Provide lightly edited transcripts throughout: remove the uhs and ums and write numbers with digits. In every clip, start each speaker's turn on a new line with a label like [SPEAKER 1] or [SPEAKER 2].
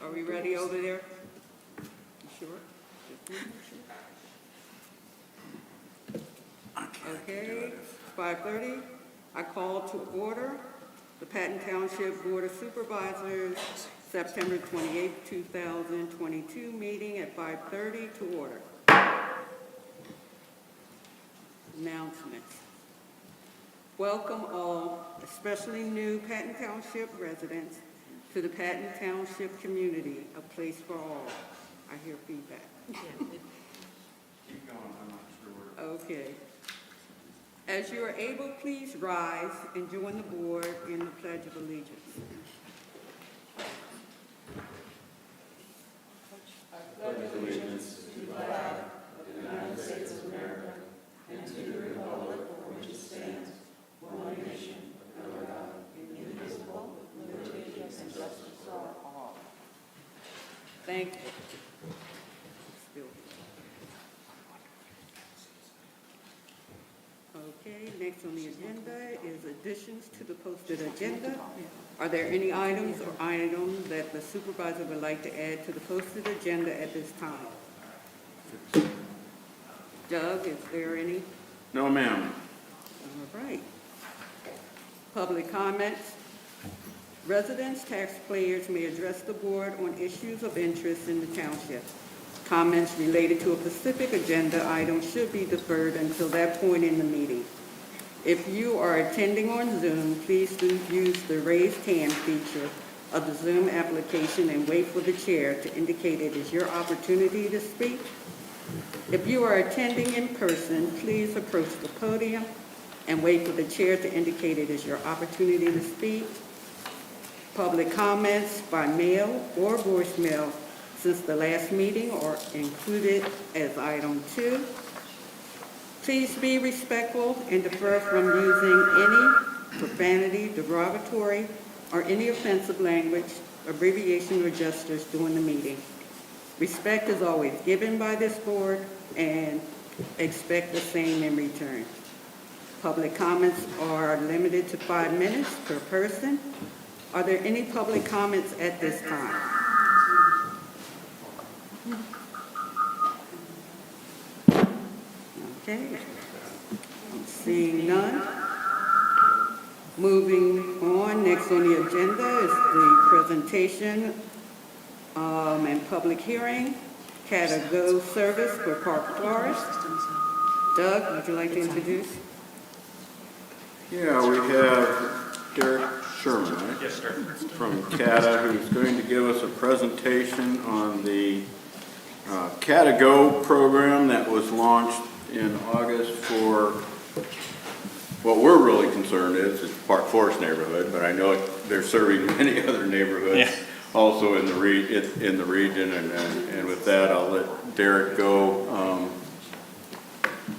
[SPEAKER 1] Are we ready over there? You sure? Okay, 5:30. I call to order the Patton Township Board of Supervisors, September 28, 2022 meeting at 5:30 to order. Announcements. Welcome all, especially new Patton Township residents, to the Patton Township community, a place for all. I hear feedback.
[SPEAKER 2] Keep going, I'm not sure where.
[SPEAKER 1] Okay. As you are able, please rise and join the board in the Pledge of Allegiance. Thank you. Still. Okay, next on the agenda is additions to the posted agenda. Are there any items that the supervisor would like to add to the posted agenda at this time? Doug, is there any?
[SPEAKER 2] No, ma'am.
[SPEAKER 1] All right. Public comments. Residents, taxpayers may address the board on issues of interest in the township. Comments related to a specific agenda item should be deferred until that point in the meeting. If you are attending on Zoom, please use the raised hand feature of the Zoom application and wait for the chair to indicate it is your opportunity to speak. If you are attending in person, please approach the podium and wait for the chair to indicate it is your opportunity to speak. Public comments by mail or voicemail since the last meeting are included as item 2. Please be respectful and defer from using any profanity, derogatory, or any offensive language, abbreviation, or gestures during the meeting. Respect is always given by this board and expect the same in return. Public comments are limited to 5 minutes per person. Are there any public comments at this time? Okay. Seeing none. Moving on, next on the agenda is the presentation and public hearing, Cat-A-Go service for Park Forest. Doug, would you like to introduce?
[SPEAKER 2] Yeah, we have Derek Sherman, right?
[SPEAKER 3] Yes, sir.
[SPEAKER 2] From CATA, who's going to give us a presentation on the Cat-A-Go program that was launched in August for what we're really concerned is Park Forest neighborhood, but I know they're serving many other neighborhoods also in the region. And with that, I'll let Derek go.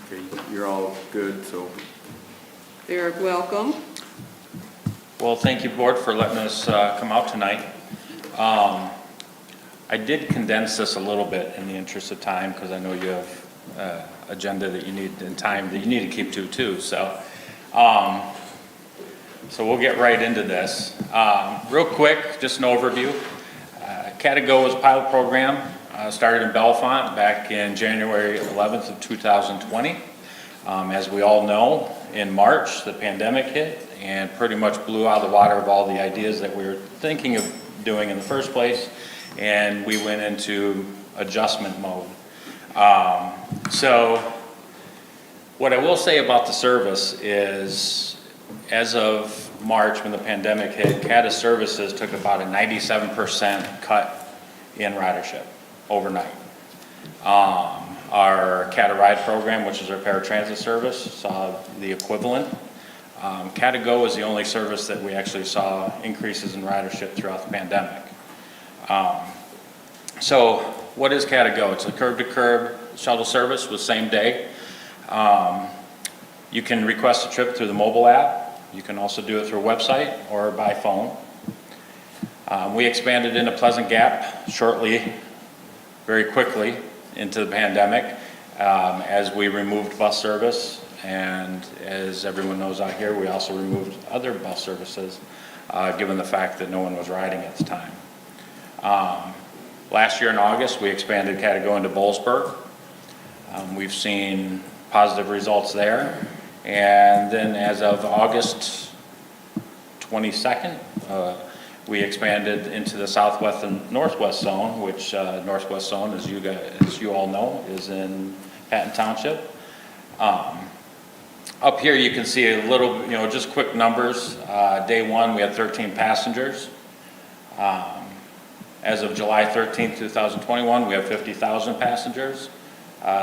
[SPEAKER 2] Okay, you're all good, so.
[SPEAKER 1] Derek, welcome.
[SPEAKER 3] Well, thank you, board, for letting us come out tonight. I did condense this a little bit in the interest of time because I know you have agenda that you need and time that you need to keep to too. So we'll get right into this. Real quick, just an overview. Cat-A-Go was a pilot program started in Bellefonte back in January 11th of 2020. As we all know, in March, the pandemic hit and pretty much blew out of the water of all the ideas that we were thinking of doing in the first place, and we went into adjustment mode. So what I will say about the service is, as of March, when the pandemic hit, CATA services took about a 97% cut in ridership overnight. Our CATA Ride program, which is our paratransit service, saw the equivalent. Cat-A-Go is the only service that we actually saw increases in ridership throughout the pandemic. So what is Cat-A-Go? It's a curb-to-curb shuttle service with same day. You can request a trip through the mobile app. You can also do it through a website or by phone. We expanded into Pleasant Gap shortly, very quickly into the pandemic as we removed bus service, and as everyone knows out here, we also removed other bus services given the fact that no one was riding at the time. Last year in August, we expanded Catago into Bollesburg. We've seen positive results there. And then as of August 22nd, we expanded into the southwest and northwest zone, which northwest zone, as you all know, is in Patton Township. Up here you can see a little, just quick numbers. Day one, we had 13 passengers. As of July 13th, 2021, we have 50,000 passengers.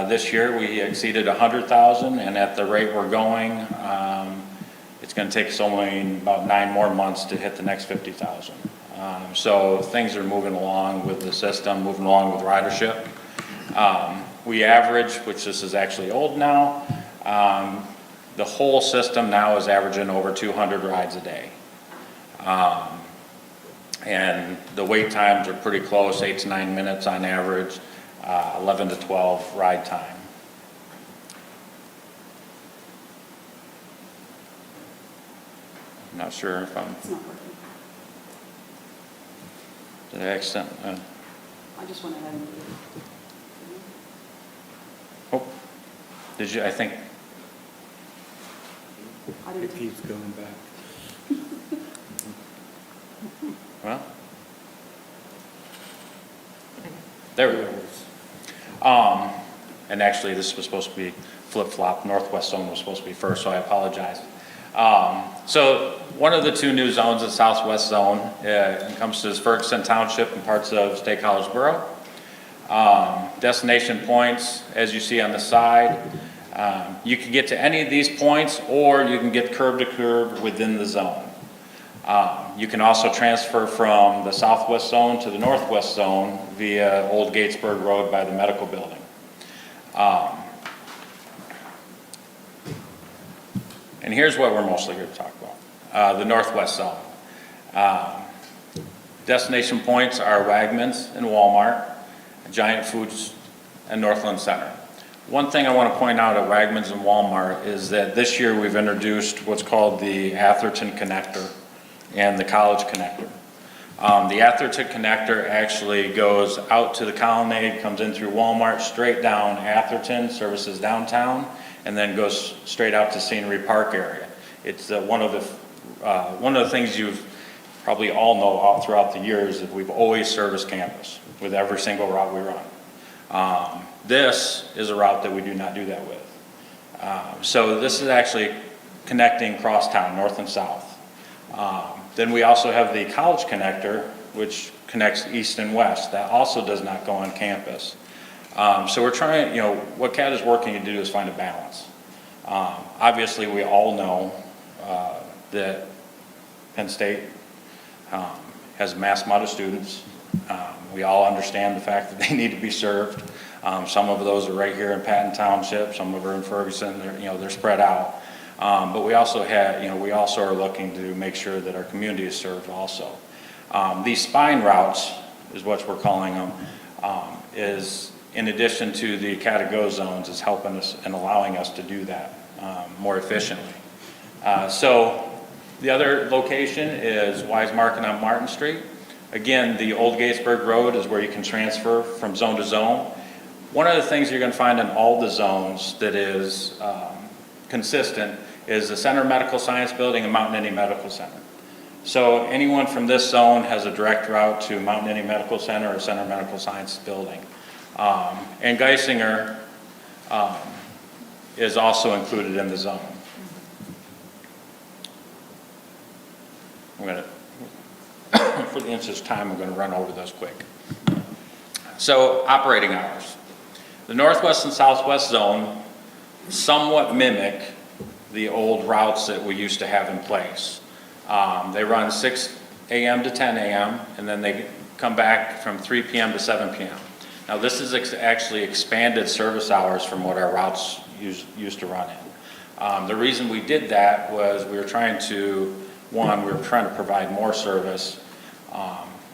[SPEAKER 3] This year we exceeded 100,000, and at the rate we're going, it's going to take us only about 9 more months to hit the next 50,000. So things are moving along with the system, moving along with ridership. We average, which this is actually old now, the whole system now is averaging over 200 rides a day. And the wait times are pretty close, 8 to 9 minutes on average, 11 to 12 ride time. I'm not sure if I'm,
[SPEAKER 4] It's not working.
[SPEAKER 3] did I accident?
[SPEAKER 4] I just went ahead and did it.
[SPEAKER 3] Oh, did you, I think,
[SPEAKER 4] I didn't.
[SPEAKER 5] It keeps going back.
[SPEAKER 3] well, there we go. And actually this was supposed to be flip-flop, northwest zone was supposed to be first, so I apologize. So one of the 2 new zones, the southwest zone, encompasses Ferguson Township and parts of State College Borough. Destination points, as you see on the side, you can get to any of these points, or you can get curb to curb within the zone. You can also transfer from the southwest zone to the northwest zone via Old Gatesburg Road by the medical building. And here's what we're mostly here to talk about, the northwest zone. Destination points are Wegmans and Walmart, Giant Foods, and Northland Center. One thing I want to point out at Wegmans and Walmart is that this year we've introduced what's called the Atherton Connector and the College Connector. The Atherton Connector actually goes out to the Colonnade, comes in through Walmart, straight down Atherton, services downtown, and then goes straight out to Scenery Park area. It's one of the things you've probably all know all throughout the years that we've always serviced campus with every single route we run. This is a route that we do not do that with. So this is actually connecting crosstown, north and south. Then we also have the College Connector, which connects east and west. That also does not go on campus. So we're trying, what CAT is working to do is find a balance. Obviously, we all know that Penn State has a mass amount of students. We all understand the fact that they need to be served. Some of those are right here in Patton Township, some of them are in Ferguson, they're spread out. But we also are looking to make sure that our community is served also. These spine routes is what we're calling them, is in addition to the Catago zones, is helping us and allowing us to do that more efficiently. So the other location is Wise Market on Martin Street. Again, the Old Gatesburg Road is where you can transfer from zone to zone. One of the things you're going to find in all the zones that is consistent is the Center of Medical Science Building and Mountain Indy Medical Center. So anyone from this zone has a direct route to Mountain Indy Medical Center or Center of Medical Science Building. And Geisinger is also included in the zone. I'm going to, for the interest of time, I'm going to run over those quick. So operating hours. The northwest and southwest zone somewhat mimic the old routes that we used to have in place. They run 6 a.m. to 10 a.m. and then they come back from 3 p.m. to 7 p.m. Now this is actually expanded service hours from what our routes used to run in. The reason we did that was we were trying to provide more service,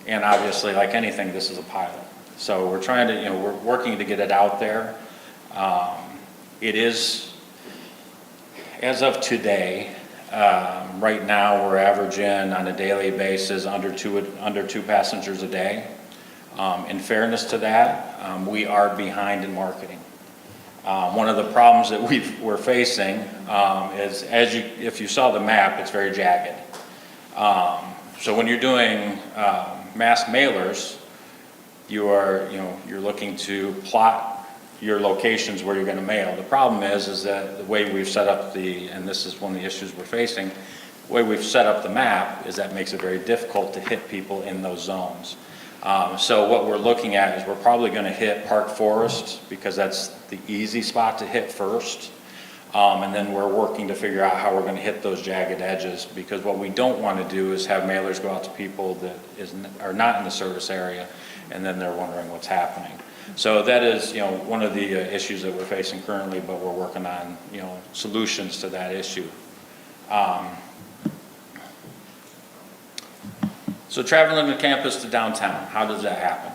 [SPEAKER 3] and obviously, like anything, this is a pilot. So we're trying to, we're working to get it out there. It is, as of today, right now we're averaging on a daily basis under two passengers a day. In fairness to that, we are behind in marketing. One of the problems that we're facing is, if you saw the map, it's very jagged. So when you're doing mass mailers, you're looking to plot your locations where you're going to mail. The problem is that the way we've set up and this is one of the issues we're facing, the way we've set up the map is that makes it very difficult to hit people in those zones. So what we're looking at is we're probably going to hit Park Forest because that's the easy spot to hit first. And then we're working to figure out how we're going to hit those jagged edges, because what we don't want to do is have mailers go out to people that are not in the service area, and then they're wondering what's happening. So that is, one of the issues that we're facing currently, but we're working on, solutions to that issue. So traveling to campus to downtown, how does that happen?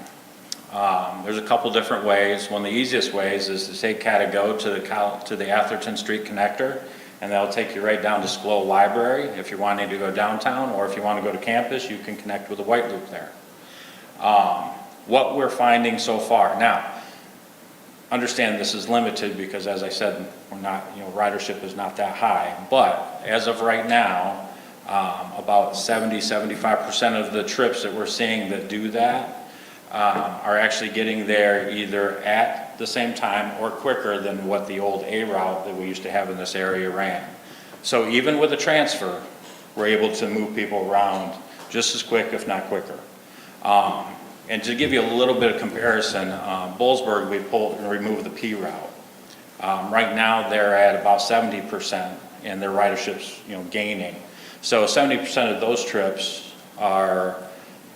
[SPEAKER 3] There's a couple different ways. One of the easiest ways is to take Catago to the Atherton Street Connector, and that'll take you right down to School Library. If you're wanting to go downtown, or if you want to go to campus, you can connect with a white loop there. What we're finding so far, now, understand this is limited because, as I said, we're not, ridership is not that high, but as of right now, about 70–75% of the trips that we're seeing that do that are actually getting there either at the same time or quicker than what the old A route that we used to have in this area ran. So even with a transfer, we're able to move people around just as quick, if not quicker. And to give you a little bit of comparison, Bullsburg, we pulled and removed the P route. Right now they're at about 70% and their ridership's gaining. So 70% of those trips are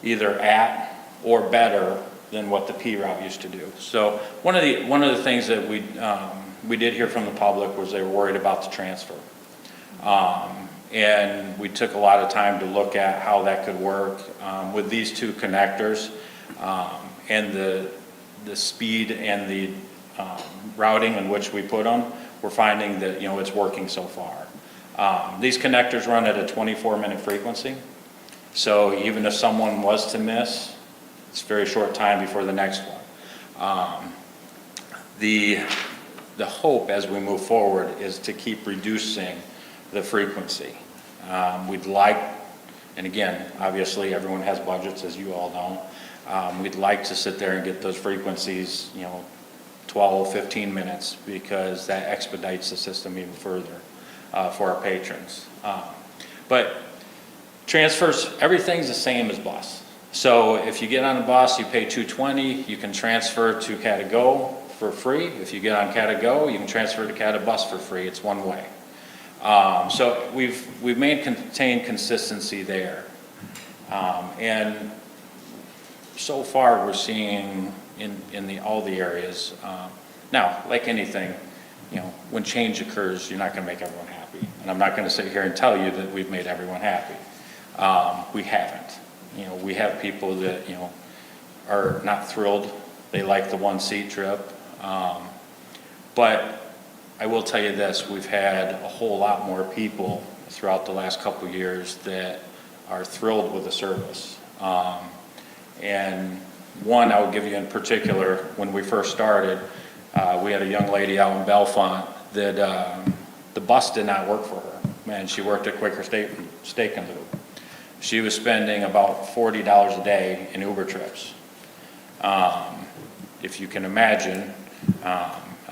[SPEAKER 3] either at or better than what the P route used to do. So one of the things that we did hear from the public was they were worried about the transfer. And we took a lot of time to look at how that could work with these two connectors, and the speed and the routing in which we put them. We're finding that it's working so far. These connectors run at a 24-minute frequency, so even if someone was to miss, it's a very short time before the next one. The hope as we move forward is to keep reducing the frequency. We'd like, and again, obviously everyone has budgets, as you all know. We'd like to sit there and get those frequencies, 12, 15 minutes, because that expedites the system even further for our patrons. But transfers, everything's the same as bus. So if you get on a bus, you pay $220, you can transfer to Catago for free. If you get on Catago, you can transfer to Catabus for free. It's one way. So we've maintained consistency there. And so far we're seeing in all the areas. Now, like anything, when change occurs, you're not going to make everyone happy. And I'm not going to sit here and tell you that we've made everyone happy. We haven't. We have people that, are not thrilled. They like the one-seat trip. But I will tell you this, we've had a whole lot more people throughout the last couple of years that are thrilled with the service. And one I will give you in particular, when we first started, we had a young lady out in Bellefonte that the bus did not work for her. Man, she worked at Quaker Steak and Lube. She was spending about $40 a day in Uber trips. If you can imagine,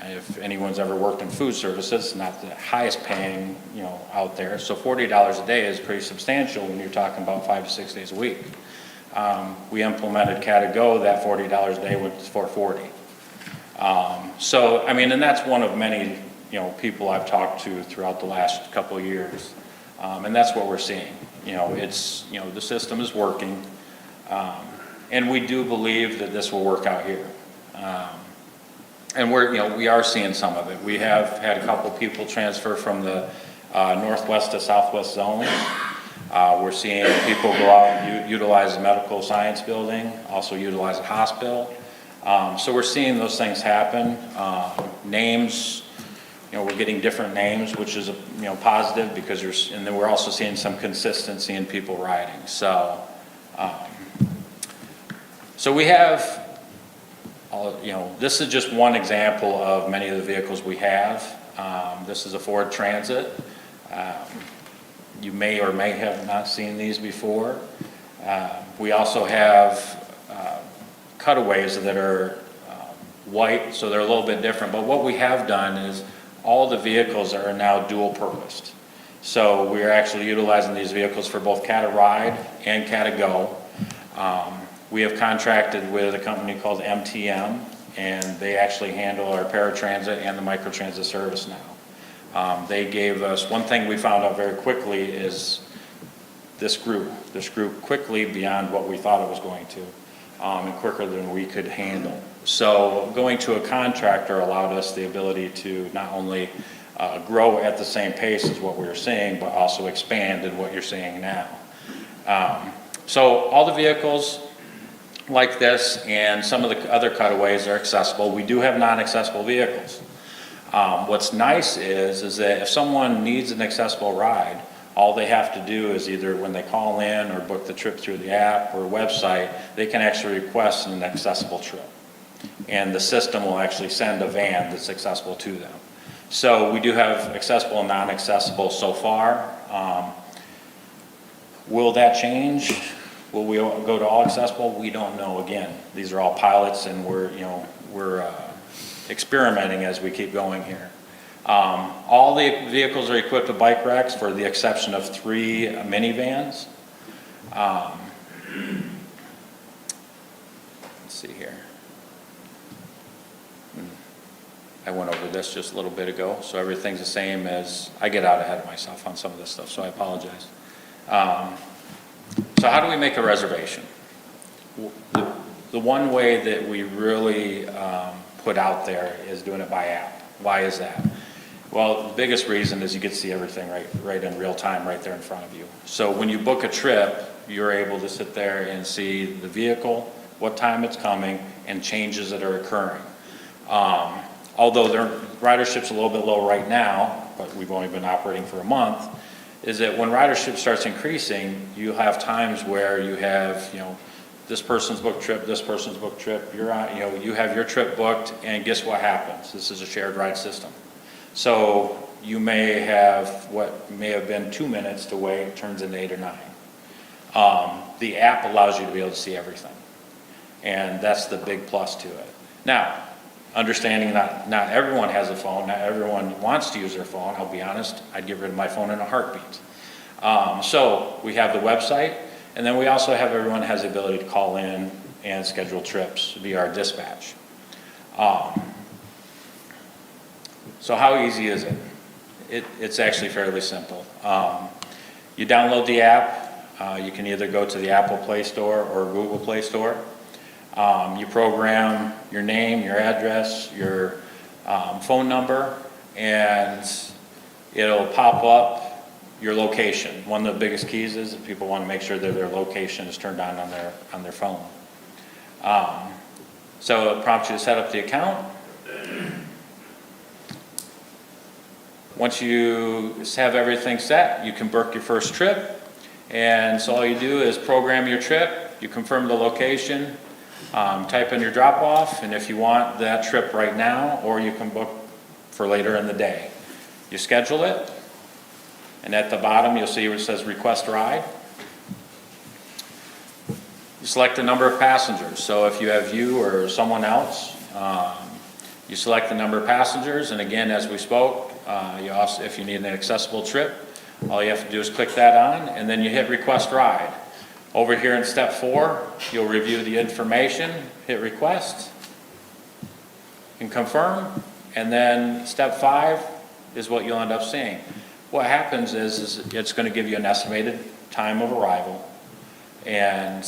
[SPEAKER 3] if anyone's ever worked in food services, not the highest paying, out there. So $40 a day is pretty substantial when you're talking about 5 to 6 days a week. We implemented Catago, that $40 a day went to $440. So, and that's one of many, people I've talked to throughout the last couple of years. And that's what we're seeing. It's, the system is working. And we do believe that this will work out here. And we are seeing some of it. We have had a couple people transfer from the northwest to southwest zones. We're seeing people go out and utilize the medical science building, also utilize a hospital. So we're seeing those things happen. Names, we're getting different names, which is positive, because and then we're also seeing some consistency in people riding. So So we have, this is just one example of many of the vehicles we have. This is a Ford Transit. You may or may have not seen these before. We also have cutaways that are white, so they're a little bit different. But what we have done is all the vehicles are now dual purposed. So we're actually utilizing these vehicles for both Cat-A-Ride and Cat-A-Go. We have contracted with a company called MTM, and they actually handle our paratransit and the microtransit service now. They gave us, one thing we found out very quickly is this grew quickly beyond what we thought it was going to, and quicker than we could handle. So going to a contractor allowed us the ability to not only grow at the same pace as what we were seeing, but also expand in what you're seeing now. So all the vehicles like this and some of the other cutaways are accessible. We do have non-accessible vehicles. What's nice is that if someone needs an accessible ride, all they have to do is either when they call in or book the trip through the app or website, they can actually request an accessible trip. And the system will actually send a van that's accessible to them. So we do have accessible and non-accessible so far. Will that change? Will we go to all accessible? We don't know. Again, these are all pilots, and we're experimenting as we keep going here. All the vehicles are equipped with bike racks, for the exception of 3 minivans. Let's see here. I went over this just a little bit ago, so everything's the same as, I get out ahead of myself on some of this stuff, so I apologize. So how do we make a reservation? The one way that we really put out there is doing it by app. Why is that? Well, the biggest reason is you get to see everything right in real time, right there in front of you. So when you book a trip, you're able to sit there and see the vehicle, what time it's coming, and changes that are occurring. Although their ridership's a little bit low right now, but we've only been operating for a month, is that when ridership starts increasing, you have times where you have, this person's booked trip, this person's booked trip, you're on, you have your trip booked, and guess what happens? This is a shared ride system. So you may have what may have been 2 minutes to wait, turns into 8 or 9. The app allows you to be able to see everything. And that's the big plus to it. Now, understanding that not everyone has a phone, not everyone wants to use their phone. I'll be honest, I'd get rid of my phone in a heartbeat. So we have the website, and then we also have everyone has the ability to call in and schedule trips via our dispatch. So how easy is it? It's actually fairly simple. You download the app. You can either go to the Apple Play Store or Google Play Store. You program your name, your address, your phone number, and it'll pop up your location. One of the biggest keys is that people want to make sure that their location is turned on their phone. So it prompts you to set up the account. Once you have everything set, you can book your first trip. And so all you do is program your trip, you confirm the location, type in your drop-off, and if you want that trip right now, or you can book for later in the day. You schedule it, and at the bottom you'll see where it says request ride. You select the number of passengers. So if you have you or someone else, you select the number of passengers, and again, as we spoke, if you need an accessible trip, all you have to do is click that on, and then you hit request ride. Over here in step 4, you'll review the information, hit request, and confirm, and then step 5 is what you'll end up seeing. What happens is it's going to give you an estimated time of arrival, and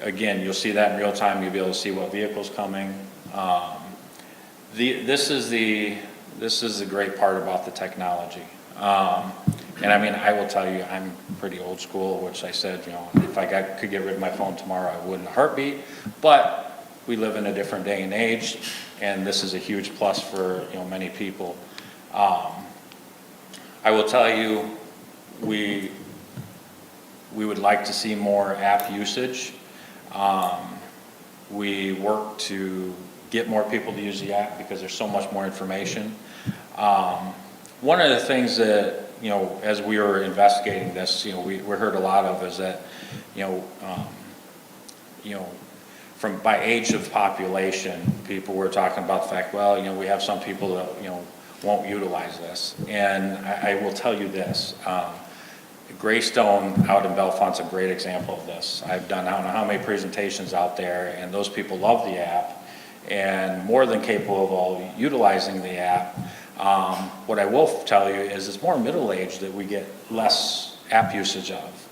[SPEAKER 3] again, you'll see that in real time. You'll be able to see what vehicle's coming. This is the great part about the technology. And I mean, I will tell you, I'm pretty old school, which I said, if I could get rid of my phone tomorrow, I would in a heartbeat. But we live in a different day and age, and this is a huge plus for many people. I will tell you, we would like to see more app usage. we work to get more people to use the app because there's so much more information. One of the things that, as we were investigating this, we heard a lot of is that, from by age of population, people were talking about the fact, well, we have some people that, won't utilize this. And I will tell you this, Greystone out in Bellefont's a great example of this. I've done, I don't know how many presentations out there, and those people love the app and more than capable of utilizing the app. What I will tell you is it's more middle-aged that we get less app usage of,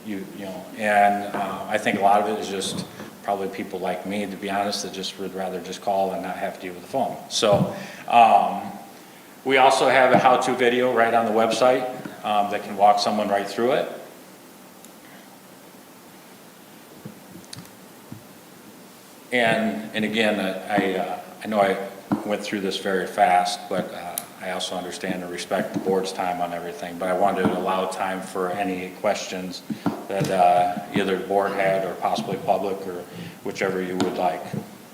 [SPEAKER 3] and I think a lot of it is just probably people like me, to be honest, that just would rather just call and not have to deal with the phone. So we also have a how-to video right on the website that can walk someone right through it. And again, I know I went through this very fast, but I also understand and respect the board's time on everything, but I wanted to allow time for any questions that either the board had or possibly public or whichever you would like.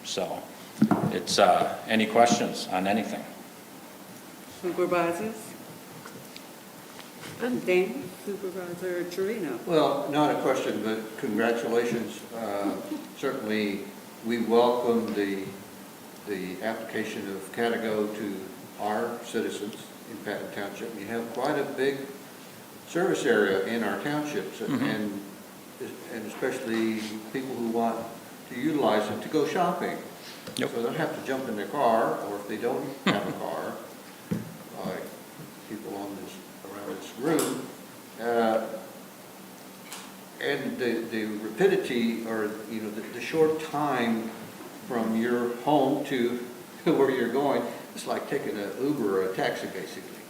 [SPEAKER 3] So it's any questions on anything?
[SPEAKER 1] Supervisors? Dan, Supervisor Trevino.
[SPEAKER 5] Well, not a question, but congratulations. Certainly, we welcome the application of Catago to our citizens in Patton Township. We have quite a big service area in our townships, and especially people who want to utilize it to go shopping.
[SPEAKER 3] Yep.
[SPEAKER 5] So they don't have to jump in their car, or if they don't have a car, like people around this room, and the rapidity, or the short time from your home to where you're going, it's like taking an Uber or a taxi, basically.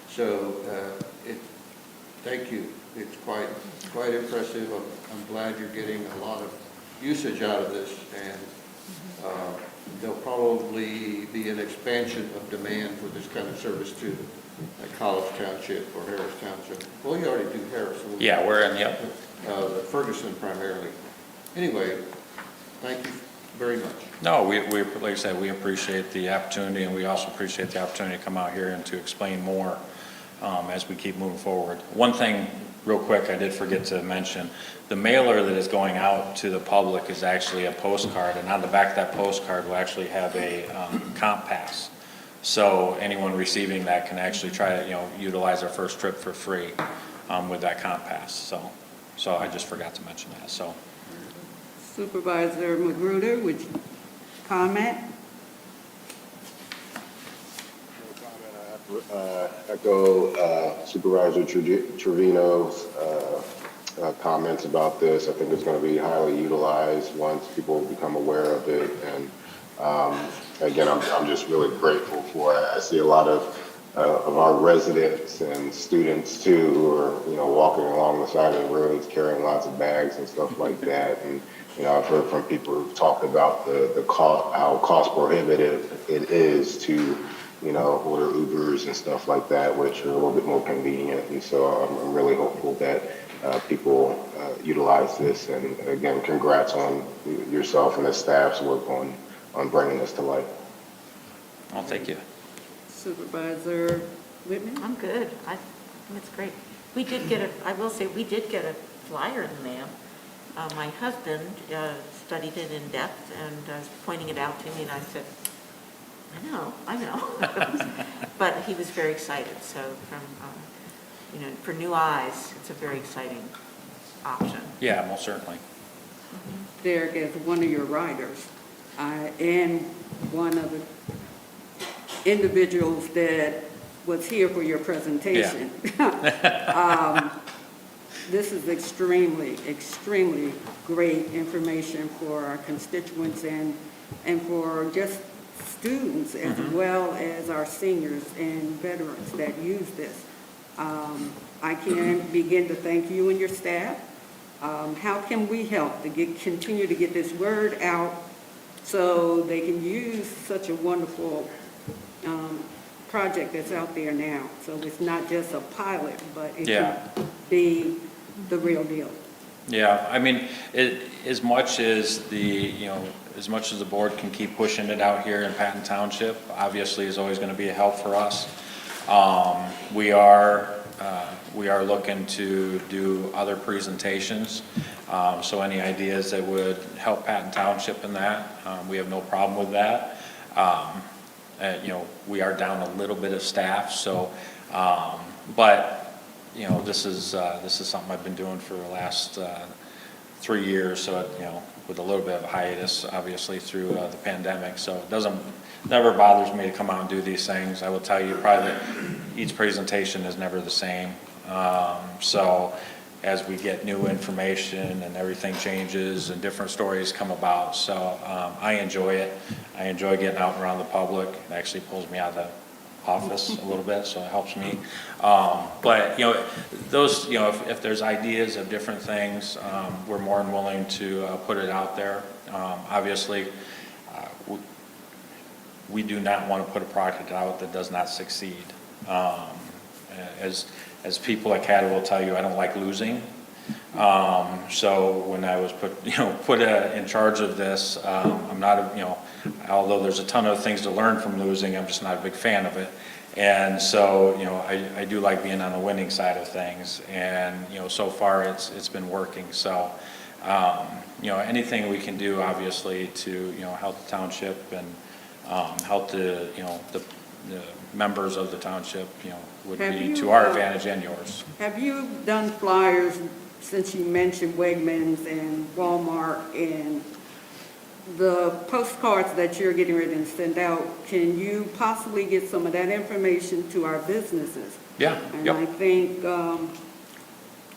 [SPEAKER 5] So, thank you. It's quite impressive. I'm glad you're getting a lot of usage out of this, and there'll probably be an expansion of demand for this kind of service too, like College Township or Harris Township. Well, you already do Harris.
[SPEAKER 3] Yeah, we're in, yep.
[SPEAKER 5] Ferguson primarily. Anyway, thank you very much.
[SPEAKER 3] No, we like I said, we appreciate the opportunity, and we also appreciate the opportunity to come out here and to explain more as we keep moving forward. One thing, real quick, I did forget to mention, the mailer that is going out to the public is actually a postcard, and on the back of that postcard will actually have a comp pass. So anyone receiving that can actually try to, utilize their first trip for free with that comp pass. So I just forgot to mention that. So.
[SPEAKER 1] Supervisor Magruder, would you comment?
[SPEAKER 6] Echo Supervisor Trevino's comments about this. I think it's going to be highly utilized once people become aware of it. And again, I'm just really grateful for it. I see a lot of our residents and students too who are walking along the side of the roads carrying lots of bags and stuff like that. And I've heard from people who've talked about the cost, how cost prohibitive it is to order Ubers and stuff like that, which are a little bit more convenient. And so I'm really hopeful that people utilize this. And again, congrats on yourself and the staff's work on bringing this to life.
[SPEAKER 3] Well, thank you.
[SPEAKER 1] Supervisor Whitman?
[SPEAKER 7] I'm good. I think it's great. We did get I will say, we did get a flyer in the mail. My husband studied it in depth and was pointing it out to me, and I said, I know. But he was very excited. So for new eyes, it's a very exciting option.
[SPEAKER 3] Yeah, most certainly.
[SPEAKER 1] Derek, as one of your riders, and one of the individuals that was here for your presentation.
[SPEAKER 3] Yeah.
[SPEAKER 1] This is extremely, extremely great information for our constituents and for just students as well as our seniors and veterans that use this. I can't begin to thank you and your staff. How can we help to continue to get this word out so they can use such a wonderful project that's out there now? So it's not just a pilot, but it can be the real deal.
[SPEAKER 3] Yeah, I mean, as much as the, as much as the board can keep pushing it out here in Patton Township, obviously is always gonna be a help for us. We are looking to do other presentations, so any ideas that would help Patton Township in that, we have no problem with that. You know, we are down a little bit of staff, so, but, you know, this is something I've been doing for the last 3 years, so, you know, with a little bit of a hiatus, obviously, through the pandemic, so it never bothers me to come out and do these things. I will tell you, probably, each presentation is never the same. So, as we get new information and everything changes and different stories come about, so, I enjoy it. I enjoy getting out around the public. It actually pulls me out of the office a little bit, so it helps me. But, you know, those, you know, if there's ideas of different things, we're more than willing to put it out there. Obviously, we do not want to put a product out that does not succeed. As people at CATA will tell you, I don't like losing. So when I was put in charge of this, I'm not, you know, although there's a ton of things to learn from losing, I'm just not a big fan of it. And so, you know, I do like being on the winning side of things, and, you know, so far it's been working. So, you know, anything we can do, obviously, to, you know, help the township and help the, you know, the members of the township, you know, would be to our advantage and yours.
[SPEAKER 1] Have you done flyers, since you mentioned Wegmans and Walmart and the postcards that you're getting ready to send out? Can you possibly get some of that information to our businesses?
[SPEAKER 3] Yeah,
[SPEAKER 1] And
[SPEAKER 3] yep.
[SPEAKER 1] I think,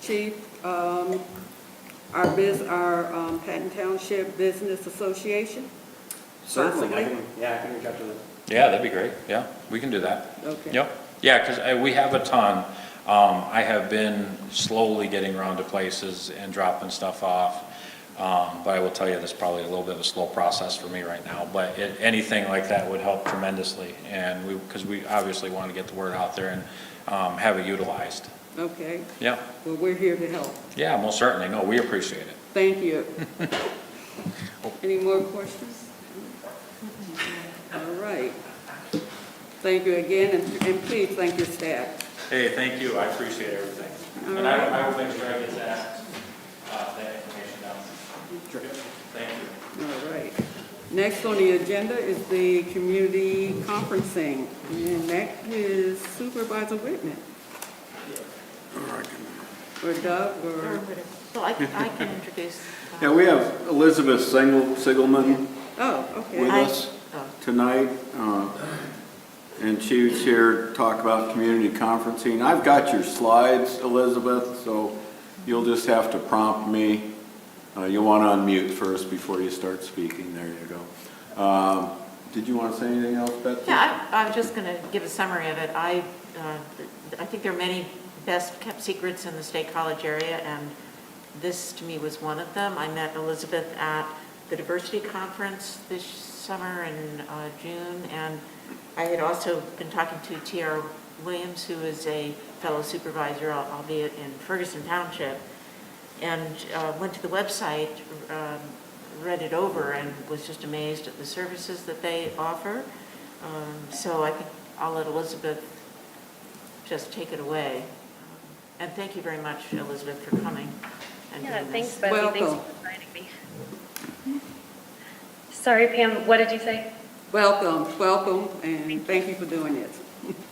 [SPEAKER 1] Chief, our Patton Township Business Association?
[SPEAKER 8] Certainly, I
[SPEAKER 1] Possibly?
[SPEAKER 8] can reach out to them.
[SPEAKER 3] Yeah, that'd be great. Yeah, we can do that.
[SPEAKER 1] Okay.
[SPEAKER 3] Yep. Yeah, because we have a ton. I have been slowly getting around to places and dropping stuff off. But I will tell you, this is probably a little bit of a slow process for me right now. But anything like that would help tremendously. And because we obviously want to get the word out there and have it utilized.
[SPEAKER 1] Okay.
[SPEAKER 3] Yeah.
[SPEAKER 1] Well, we're here to help.
[SPEAKER 3] Yeah, most certainly. No, we appreciate it.
[SPEAKER 1] Thank you. Any more questions? All right. Thank you again, and please thank your staff.
[SPEAKER 3] Hey, thank you. I appreciate everything.
[SPEAKER 1] All
[SPEAKER 3] And
[SPEAKER 1] right.
[SPEAKER 3] I will make sure I get that information down.
[SPEAKER 8] Sure.
[SPEAKER 3] Thank you.
[SPEAKER 1] All right. Next on the agenda is the community conferencing, and that is Supervisor Whitman. Or Doug, or,
[SPEAKER 7] So I can introduce.
[SPEAKER 2] Yeah, we have Elizabeth Sigelman
[SPEAKER 1] oh, okay.
[SPEAKER 2] with us tonight, and she was here to talk about community conferencing. I've got your slides, Elizabeth, so you'll just have to prompt me. You'll want to unmute first before you start speaking. There you go. Did you want to say anything else, Betsy?
[SPEAKER 7] Yeah, I'm just going to give a summary of it. I think there are many best-kept secrets in the State College area, and this, to me, was one of them. I met Elizabeth at the Diversity Conference this summer in June, and I had also been talking to T.R. Williams, who is a fellow supervisor, albeit in Ferguson Township, and went to the website, read it over, and was just amazed at the services that they offer. So I think I'll let Elizabeth just take it away. And thank you very much, Elizabeth, for coming and
[SPEAKER 9] Yeah,
[SPEAKER 7] doing
[SPEAKER 9] thanks,
[SPEAKER 7] this.
[SPEAKER 9] Betsy. Thanks
[SPEAKER 1] Welcome.
[SPEAKER 9] for inviting me. Sorry, Pam, what did you say?
[SPEAKER 1] Welcome, and thank you for doing this.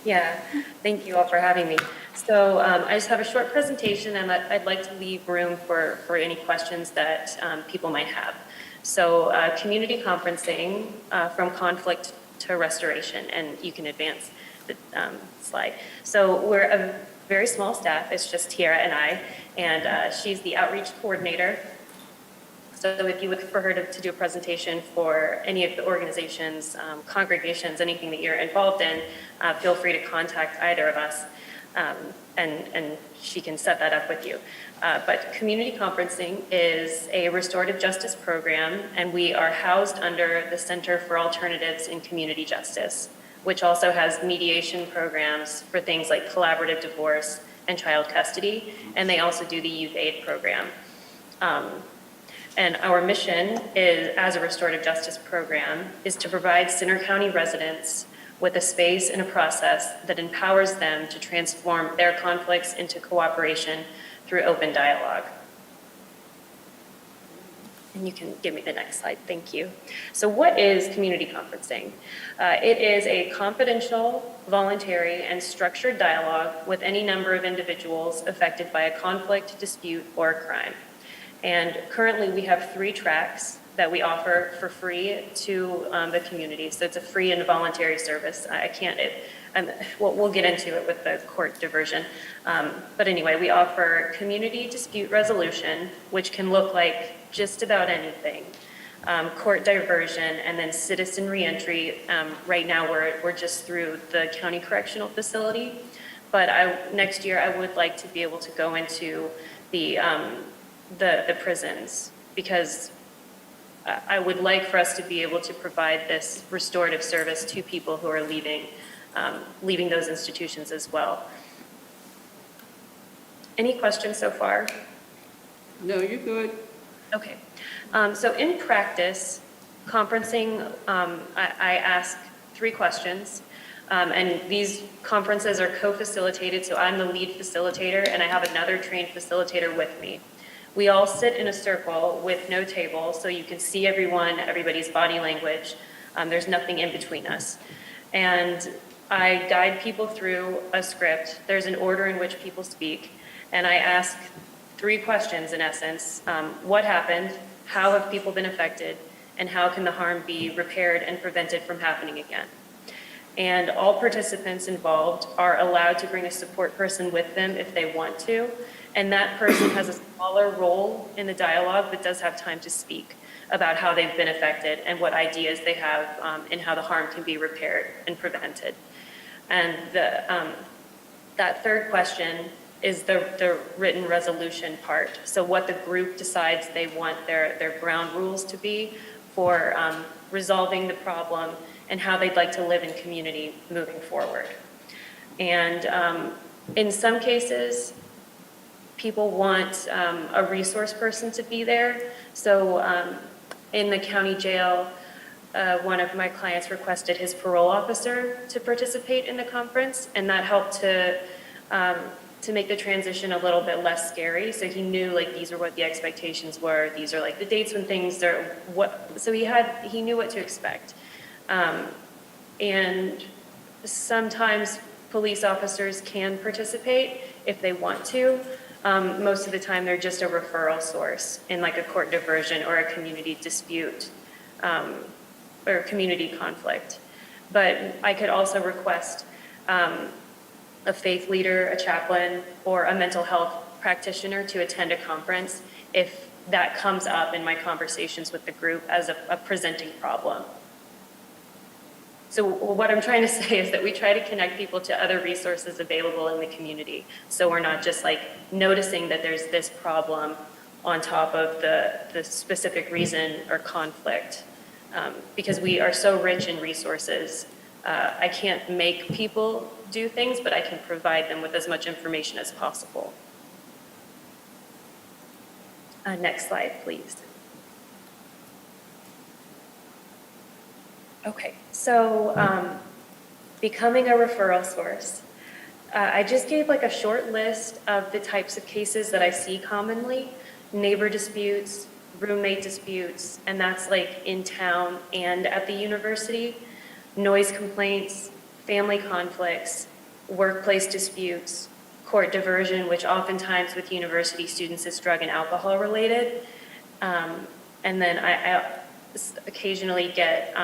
[SPEAKER 9] Yeah, thank you all for having me. So I just have a short presentation, and I'd like to leave room for any questions that people might have. So community conferencing from conflict to restoration, and you can advance the slide. So we're a very small staff. It's just Tiara and I, and she's the outreach coordinator. So if you look for her to do a presentation for any of the organizations, congregations, anything that you're involved in, feel free to contact either of us, and she can set that up with you. But community conferencing is a restorative justice program, and we are housed under the Center for Alternatives in Community Justice, which also has mediation programs for things like collaborative divorce and child custody, and they also do the youth aid program. And our mission is, as a restorative justice program, is to provide Center County residents with a space and a process that empowers them to transform their conflicts into cooperation through open dialogue. And you can give me the next slide, thank you. So what is community conferencing? It is a confidential, voluntary, and structured dialogue with any number of individuals affected by a conflict, dispute, or a crime. And currently we have 3 tracks that we offer for free to the community. So it's a free and voluntary service. We'll get into it with the court diversion. But anyway, we offer community dispute resolution, which can look like just about anything. Court diversion, and then citizen reentry. Right now we're just through the county correctional facility. But next year I would like to be able to go into the prisons, because I would like for us to be able to provide this restorative service to people who are leaving those institutions as well. Any questions so far?
[SPEAKER 1] No, you're good.
[SPEAKER 9] Okay. So in practice, conferencing, I ask 3 questions. And these conferences are co-facilitated, so I'm the lead facilitator, and I have another trained facilitator with me. We all sit in a circle with no table, so you can see everybody's body language. There's nothing in between us. And I guide people through a script. There's an order in which people speak, and I ask 3 questions in essence. What happened? How have people been affected? And how can the harm be repaired and prevented from happening again? And all participants involved are allowed to bring a support person with them if they want to. And that person has a smaller role in the dialogue but does have time to speak about how they've been affected and what ideas they have and how the harm can be repaired and prevented. And that third question is the written resolution part. So what the group decides they want their ground rules to be for resolving the problem and how they'd like to live in community moving forward. And in some cases, people want a resource person to be there. So in the county jail, one of my clients requested his parole officer to participate in the conference, and that helped to make the transition a little bit less scary. So he knew, like, these are what the expectations were. These are like the dates when things are so he knew what to expect. And sometimes police officers can participate if they want to. Most of the time they're just a referral source in like a court diversion or a community dispute or community conflict. But I could also request a faith leader, a chaplain, or a mental health practitioner to attend a conference if that comes up in my conversations with the group as a presenting problem. So what I'm trying to say is that we try to connect people to other resources available in the community. So we're not just like noticing that there's this problem on top of the specific reason or conflict. Because we are so rich in resources, I can't make people do things, but I can provide them with as much information as possible. Next slide, please. Okay, so becoming a referral source. I just gave like a short list of the types of cases that I see commonly: neighbor disputes, roommate disputes, and that's like in town and at the university, noise complaints, family conflicts, workplace disputes, court diversion, which oftentimes with university students is drug and alcohol related. And then I occasionally get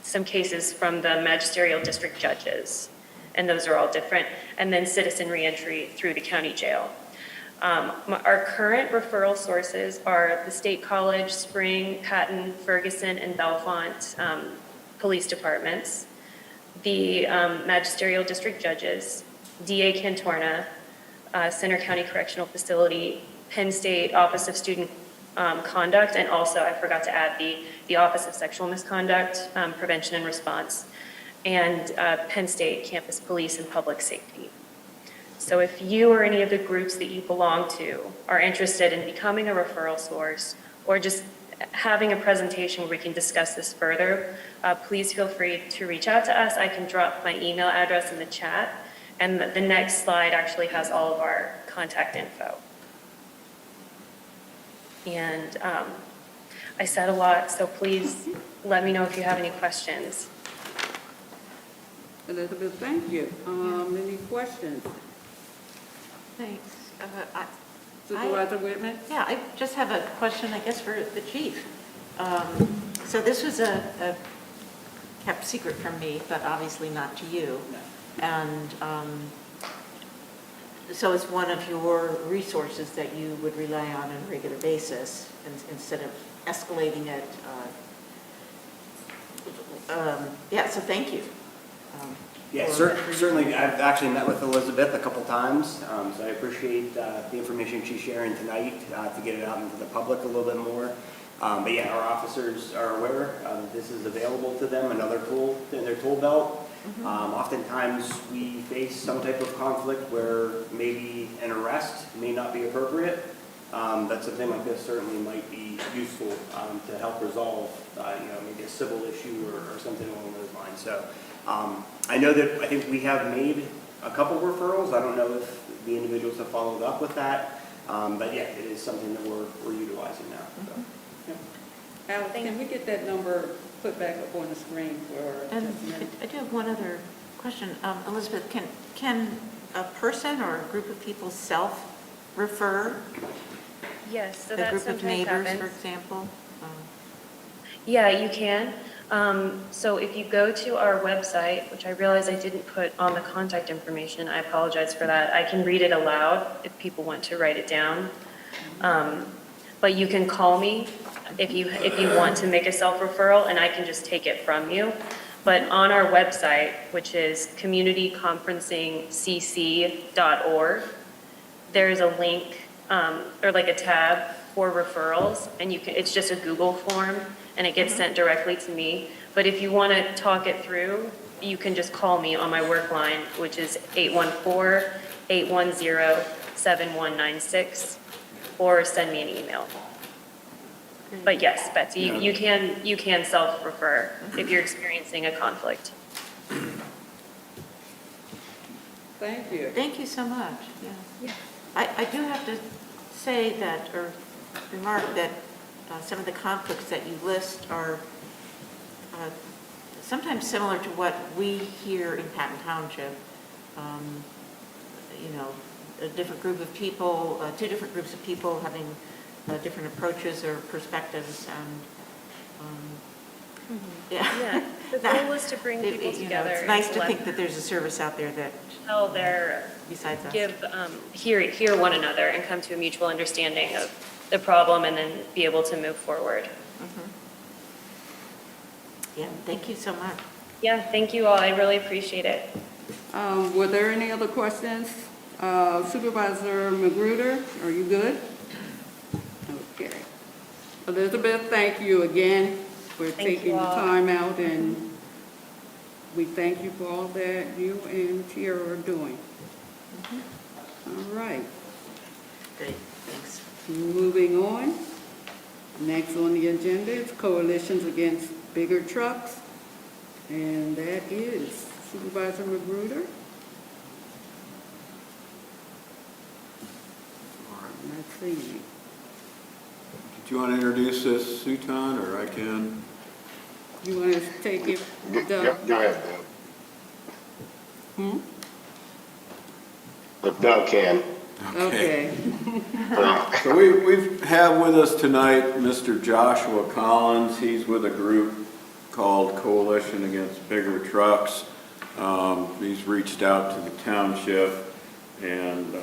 [SPEAKER 9] some cases from the magisterial district judges, and those are all different. And then citizen reentry through the county jail. Our current referral sources are the State College, Spring, Patton, Ferguson, and Bellefonte police departments, the magisterial district judges, DA Cantorna, Center County Correctional Facility, Penn State Office of Student Conduct, and also I forgot to add the Office of Sexual Misconduct, Prevention and Response, and Penn State Campus Police and Public Safety. So if you or any of the groups that you belong to are interested in becoming a referral source or just having a presentation where we can discuss this further, please feel free to reach out to us. I can drop my email address in the chat, and the next slide actually has all of our contact info. And I said a lot, so please let me know if you have any questions.
[SPEAKER 1] Elizabeth, thank you. Any questions?
[SPEAKER 7] Thanks.
[SPEAKER 1] Supervisor Whitman?
[SPEAKER 7] Yeah, I just have a question, I guess, for the chief. So this was a kept secret from me, but obviously not to you. And so it's one of your resources that you would rely on a regular basis instead of escalating it. Yeah, so thank you.
[SPEAKER 8] Yeah,
[SPEAKER 7] for-
[SPEAKER 8] certainly, I've actually met with Elizabeth a couple times, so I appreciate the information she's sharing tonight to get it out into the public a little bit more. But yeah, our officers are aware this is available to them, another tool in their tool belt. Oftentimes, we face some type of conflict where maybe an arrest may not be appropriate. That something like this certainly might be useful to help resolve, maybe a civil issue or something along those lines. So I know that I think we have made a couple referrals. I don't know if the individuals have followed up with that, but yeah, it is something that we're utilizing now. So.
[SPEAKER 1] Alex, can we get that number put back up on the screen for
[SPEAKER 7] And
[SPEAKER 1] just a minute?
[SPEAKER 7] I do have one other question. Elizabeth, can a person or a group of people self-refer?
[SPEAKER 9] Yes, so
[SPEAKER 7] A
[SPEAKER 9] that
[SPEAKER 7] group of
[SPEAKER 9] sometimes
[SPEAKER 7] neighbors,
[SPEAKER 9] happens.
[SPEAKER 7] for example?
[SPEAKER 9] Yeah, you can. So if you go to our website, which I realize I didn't put on the contact information, I apologize for that. I can read it aloud if people want to write it down. But you can call me if you want to make a self-referral, and I can just take it from you. But on our website, which is communityconferencingcc.org, there's a link or like a tab for referrals, and it's just a Google form, and it gets sent directly to me. But if you want to talk it through, you can just call me on my work line, which is 814-810-7196, or send me an email. But yes, Betsy, you can self-refer if you're experiencing a conflict.
[SPEAKER 1] Thank you.
[SPEAKER 7] Thank you so much, yeah. I do have to say that, or remark that some of the conflicts that you list are sometimes similar to what we hear in Patton Township. A different group of people, two different groups of people having different approaches or perspectives, and
[SPEAKER 9] Yeah, the goal is to bring people together.
[SPEAKER 7] It's nice
[SPEAKER 9] and
[SPEAKER 7] to
[SPEAKER 9] let
[SPEAKER 7] think that there's a service out there that,
[SPEAKER 9] tell their,
[SPEAKER 7] besides us.
[SPEAKER 9] hear one another and come to a mutual understanding of the problem, and then be able to move forward.
[SPEAKER 7] Yeah, thank you so much.
[SPEAKER 9] Yeah, thank you all. I really appreciate it.
[SPEAKER 1] Were there any other questions? Supervisor Magruder, are you good? Okay. Elizabeth, thank you again for
[SPEAKER 9] Thank
[SPEAKER 1] taking
[SPEAKER 9] you
[SPEAKER 1] the
[SPEAKER 9] all.
[SPEAKER 1] time out, and we thank you for all that you and Tiara are doing. All right,
[SPEAKER 7] Great, thanks.
[SPEAKER 1] moving on. Next on the agenda is Coalitions Against Bigger Trucks, and that is Supervisor Magruder. Let's see.
[SPEAKER 2] Do you want to introduce this, Sutan, or I can?
[SPEAKER 1] You want to take it, Doug?
[SPEAKER 6] Go ahead, Doug. If Doug can.
[SPEAKER 1] Okay.
[SPEAKER 2] So we have with us tonight Mr. Joshua Collins. He's with a group called Coalition Against Bigger Trucks. He's reached out to the township and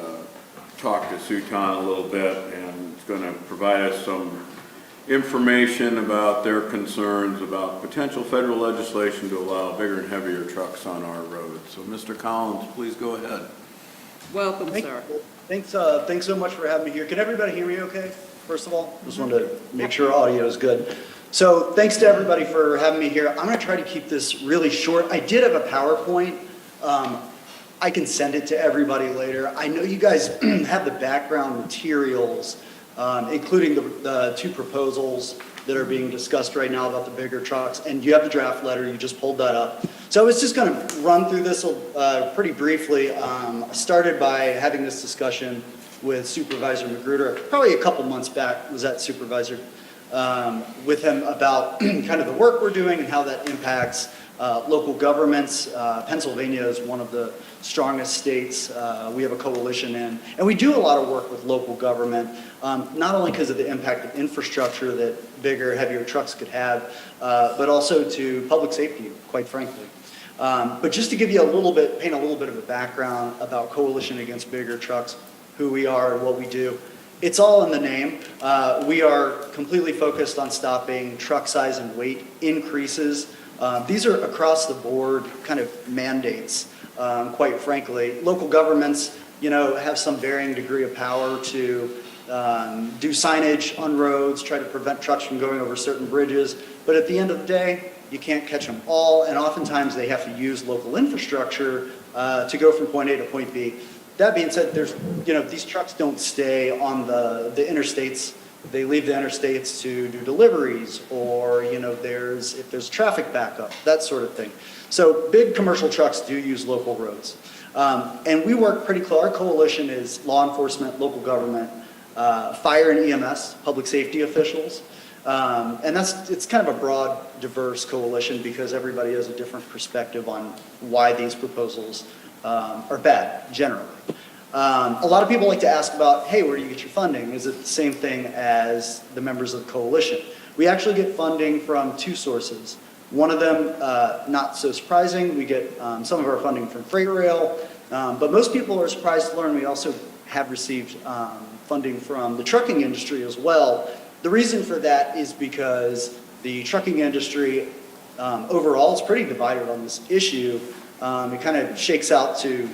[SPEAKER 2] talked to Sutan a little bit, and is going to provide us some information about their concerns about potential federal legislation to allow bigger and heavier trucks on our roads. So Mr. Collins, please go ahead.
[SPEAKER 1] Welcome, sir.
[SPEAKER 10] Thanks so much for having me here. Can everybody hear me okay, first of all? Just wanted to make sure audio is good. So thanks to everybody for having me here. I'm going to try to keep this really short. I did have a PowerPoint. I can send it to everybody later. I know you guys have the background materials including the two proposals that are being discussed right now about the bigger trucks. And you have the draft letter, you just pulled that up. So I was just going to run through this pretty briefly. I started by having this discussion with Supervisor Magruder, probably a couple months back, was that Supervisor, with him about kind of the work we're doing and how that impacts local governments. Pennsylvania is one of the strongest states we have a coalition in. And we do a lot of work with local government, not only because of the impact of infrastructure that bigger, heavier trucks could have, but also to public safety, quite frankly. But just to give you paint a little bit of a background about Coalition Against Bigger Trucks, who we are and what we do. It's all in the name. We are completely focused on stopping truck size and weight increases. These are across the board kind of mandates, quite frankly. Local governments, have some varying degree of power to do signage on roads, try to prevent trucks from going over certain bridges. But at the end of the day, you can't catch them all, and oftentimes they have to use local infrastructure to go from point A to point B. That being said, these trucks don't stay on the interstates. They leave the interstates to do deliveries, or if there's traffic backup, that sort of thing. So big commercial trucks do use local roads, and we work pretty close. Our coalition is law enforcement, local government, fire and EMS, public safety officials. And it's kind of a broad, diverse coalition because everybody has a different perspective on why these proposals are bad, generally. A lot of people like to ask about, hey, where do you get your funding? Is it the same thing as the members of the coalition? We actually get funding from two sources. One of them, not so surprising, we get some of our funding from freight rail, but most people are surprised to learn we also have received funding from the trucking industry as well. The reason for that is because the trucking industry overall is pretty divided on this issue. It kind of shakes out to,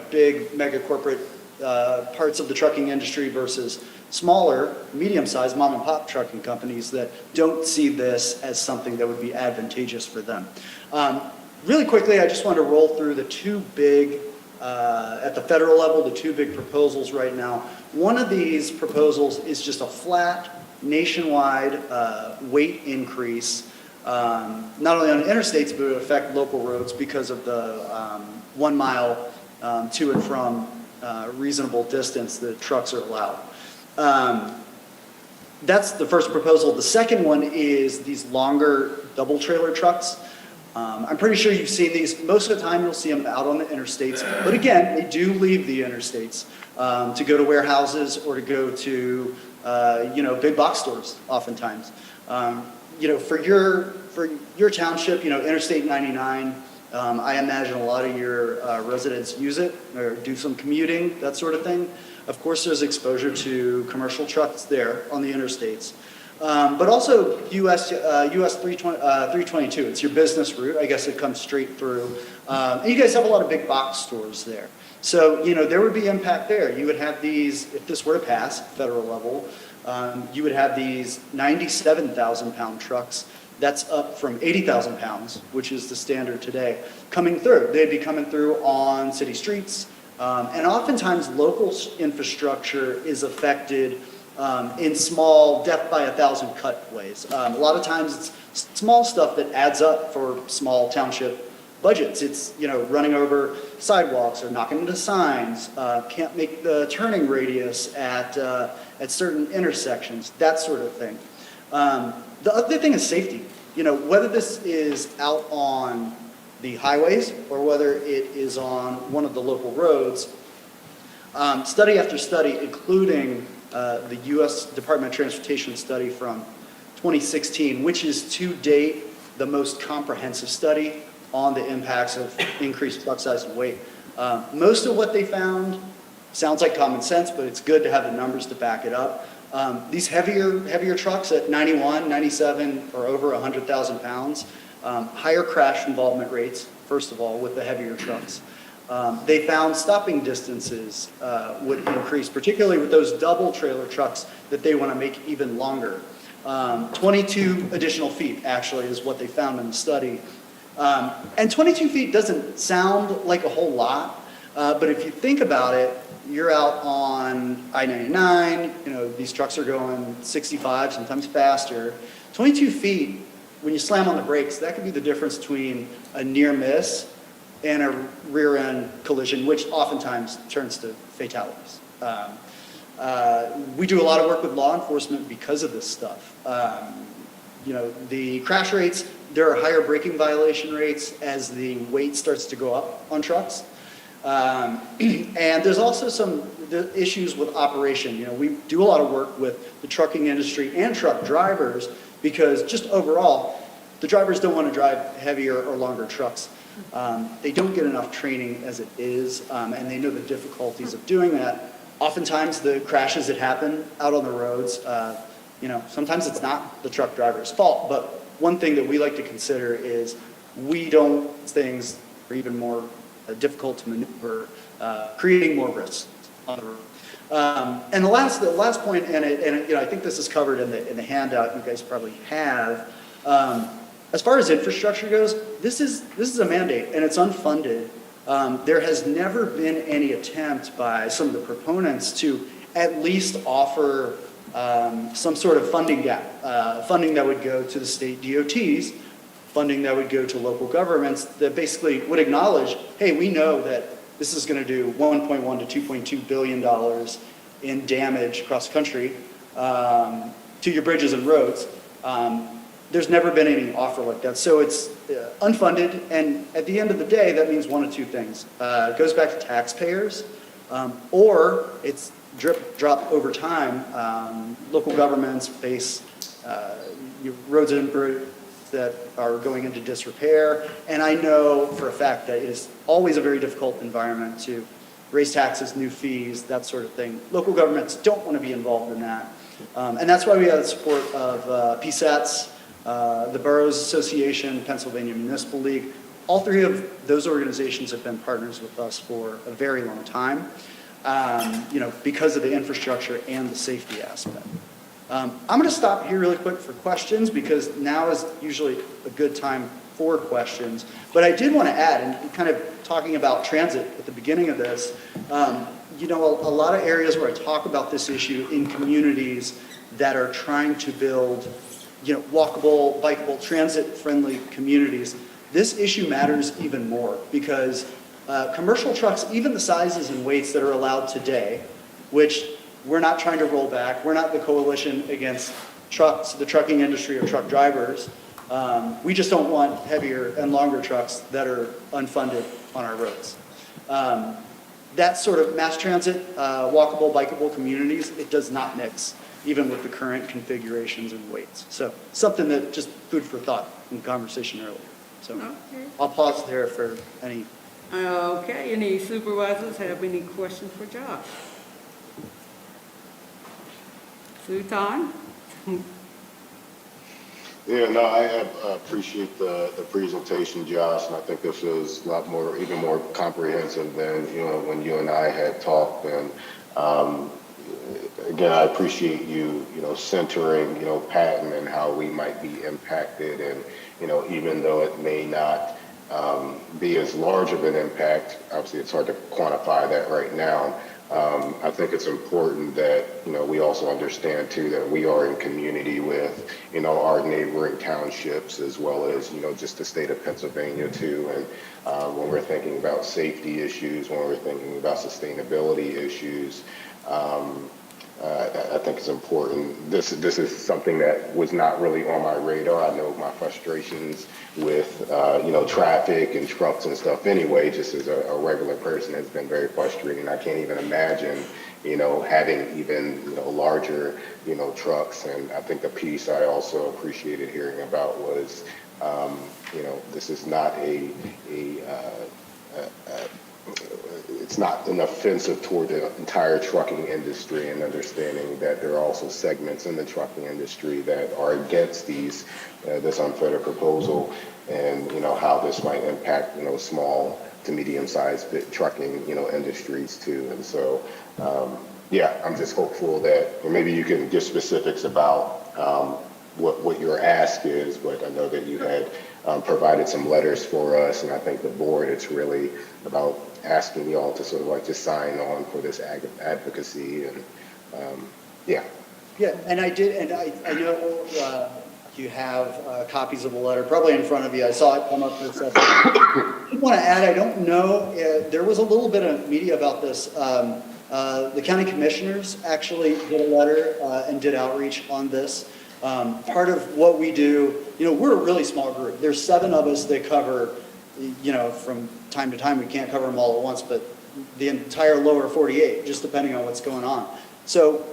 [SPEAKER 10] big mega corporate parts of the trucking industry versus smaller, medium-sized mom and pop trucking companies that don't see this as something that would be advantageous for them. Really quickly, I just want to roll through the two big, at the federal level, the two big proposals right now. One of these proposals is just a flat, nationwide weight increase, not only on interstates, but it would affect local roads because of the 1 mile to and from reasonable distance that trucks are allowed. That's the first proposal. The second one is these longer double trailer trucks. I'm pretty sure you've seen these. Most of the time you'll see them out on the interstates, but again, they do leave the interstates to go to warehouses or to go to big box stores oftentimes. For your township, Interstate 99, I imagine a lot of your residents use it or do some commuting, that sort of thing. Of course, there's exposure to commercial trucks there on the interstates. But also US 322, it's your business route. I guess it comes straight through. And you guys have a lot of big box stores there. So, there would be impact there. You would have these, if this were to pass federal level, you would have these 97,000 pound trucks. That's up from 80,000 pounds, which is the standard today, coming through. They'd be coming through on city streets. And oftentimes local infrastructure is affected in small death by 1,000 cut ways. A lot of times it's small stuff that adds up for small township budgets. It's, running over sidewalks or knocking into signs, can't make the turning radius at certain intersections, that sort of thing. The other thing is safety. Whether this is out on the highways or whether it is on one of the local roads, study after study, including the U.S. Department of Transportation study from 2016, which is to date the most comprehensive study on the impacts of increased truck size and weight. Most of what they found sounds like common sense, but it's good to have the numbers to back it up. These heavier trucks at 91, 97, or over 100,000 pounds, higher crash involvement rates, first of all, with the heavier trucks. They found stopping distances would increase, particularly with those double trailer trucks that they want to make even longer. 22 additional feet, actually, is what they found in the study. And 22 feet doesn't sound like a whole lot, But if you think about it, you're out on I-99, you know, these trucks are going 65, sometimes faster. 22 feet, when you slam on the brakes, that could be the difference between a near miss and a rear end collision, which oftentimes turns to fatalities. We do a lot of work with law enforcement because of this stuff. You know, the crash rates, there are higher braking violation rates as the weight starts to go up on trucks. And there's also some issues with operation. You know, we do a lot of work with the trucking industry and truck drivers because just overall, the drivers don't want to drive heavier or longer trucks. They don't get enough training as it is, and they know the difficulties of doing that. Oftentimes, the crashes that happen out on the roads, you know, sometimes it's not the truck driver's fault, but one thing that we like to consider is we don't things are even more difficult to maneuver, creating more risks on the road. And the last point, and you know, I think this is covered in the handout you guys probably have. As far as infrastructure goes, this is a mandate and it's unfunded. There has never been any attempt by some of the proponents to at least offer some sort of funding gap, funding that would go to the state DOTs, funding that would go to local governments that basically would acknowledge, hey, we know that this is going to do $1.1 to $2.2 billion in damage across the country to your bridges and roads. There's never been any offer like that. So it's unfunded, and at the end of the day, that means one of two things. It goes back to taxpayers, or it's drip drop over time. Local governments face roads and bridges that are going into disrepair, and I know for a fact that it is always a very difficult environment to raise taxes, new fees, that sort of thing. Local governments don't want to be involved in that, and that's why we have the support of PSATs, the Boroughs Association, Pennsylvania Municipal League. All three of those organizations have been partners with us for a very long time, you know, because of the infrastructure and the safety aspect. I'm going to stop here really quick for questions because now is usually a good time for questions. But I did want to add, and kind of talking about transit at the beginning of this, you know, a lot of areas where I talk about this issue in communities that are trying to build, you know, walkable, bikeable, transit-friendly communities, this issue matters even more because commercial trucks, even the sizes and weights that are allowed today, which we're not trying to roll back, we're not the coalition against trucks, the trucking industry or truck drivers. We just don't want heavier and longer trucks that are unfunded on our roads. That sort of mass transit, walkable, bikeable communities, it does not mix, even with the current configurations and weights. So something that just food for thought in conversation earlier. So
[SPEAKER 1] Okay.
[SPEAKER 10] I'll pause there for any.
[SPEAKER 1] Okay, any supervisors have any questions for Josh? Sutan?
[SPEAKER 6] Yeah, no, I appreciate the presentation, Josh, and I think this is a lot more, even more comprehensive than, you know, when you and I had talked. And again, I appreciate you, you know, centering, you know, Patton and how we might be impacted. And, you know, even though it may not be as large of an impact, obviously it's hard to quantify that right now. I think it's important that, you know, we also understand too that we are in community with, you know, our neighboring townships as well as, you know, just the state of Pennsylvania too. And when we're thinking about safety issues, when we're thinking about sustainability issues, I think it's important. This is something that was not really on my radar. I know my frustrations with, you know, traffic and trucks and stuff anyway, just as a regular person, has been very frustrating. I can't even imagine, you know, having even, you know, larger, you know, trucks. And I think the piece I also appreciated hearing about was, you know, this is not it's not an offensive toward the entire trucking industry, and understanding that there are also segments in the trucking industry that are against this unfettered proposal, and, you know, how this might impact, you know, small to medium-sized trucking, you know, industries too. And so, yeah, I'm just hopeful that, or maybe you can give specifics about what your ask is, but I know that you had provided some letters for us, and I think the board, it's really about asking y'all to sort of like just sign on for this advocacy, and yeah.
[SPEAKER 10] Yeah, and I did, and I know you have copies of the letter, probably in front of you. I saw it come up this. I want to add, I don't know, there was a little bit of media about this. The county commissioners actually did a letter and did outreach on this. Part of what we do, we're a really small group. There's 7 of us that cover, from time to time, we can't cover them all at once, but the entire lower 48, just depending on what's going on. So,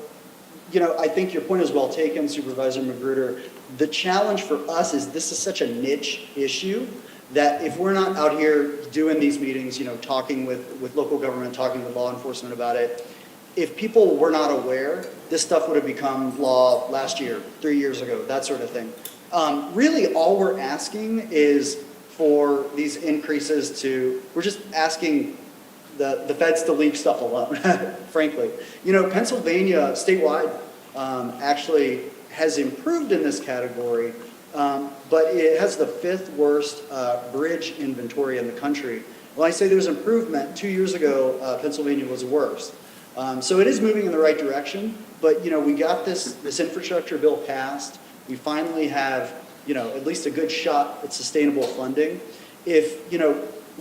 [SPEAKER 10] I think your point is well taken, Supervisor Magruder. The challenge for us is this is such a niche issue that if we're not out here doing these meetings, talking with local government, talking with law enforcement about it, if people were not aware, this stuff would have become law last year, 3 years ago, that sort of thing. Really, all we're asking is for these increases we're just asking the feds to leave stuff alone, frankly. Pennsylvania statewide actually has improved in this category, but it has the 5th worst bridge inventory in the country. When I say there's improvement, 2 years ago, Pennsylvania was worse. So it is moving in the right direction, but we got this infrastructure bill passed. We finally have at least a good shot at sustainable funding. If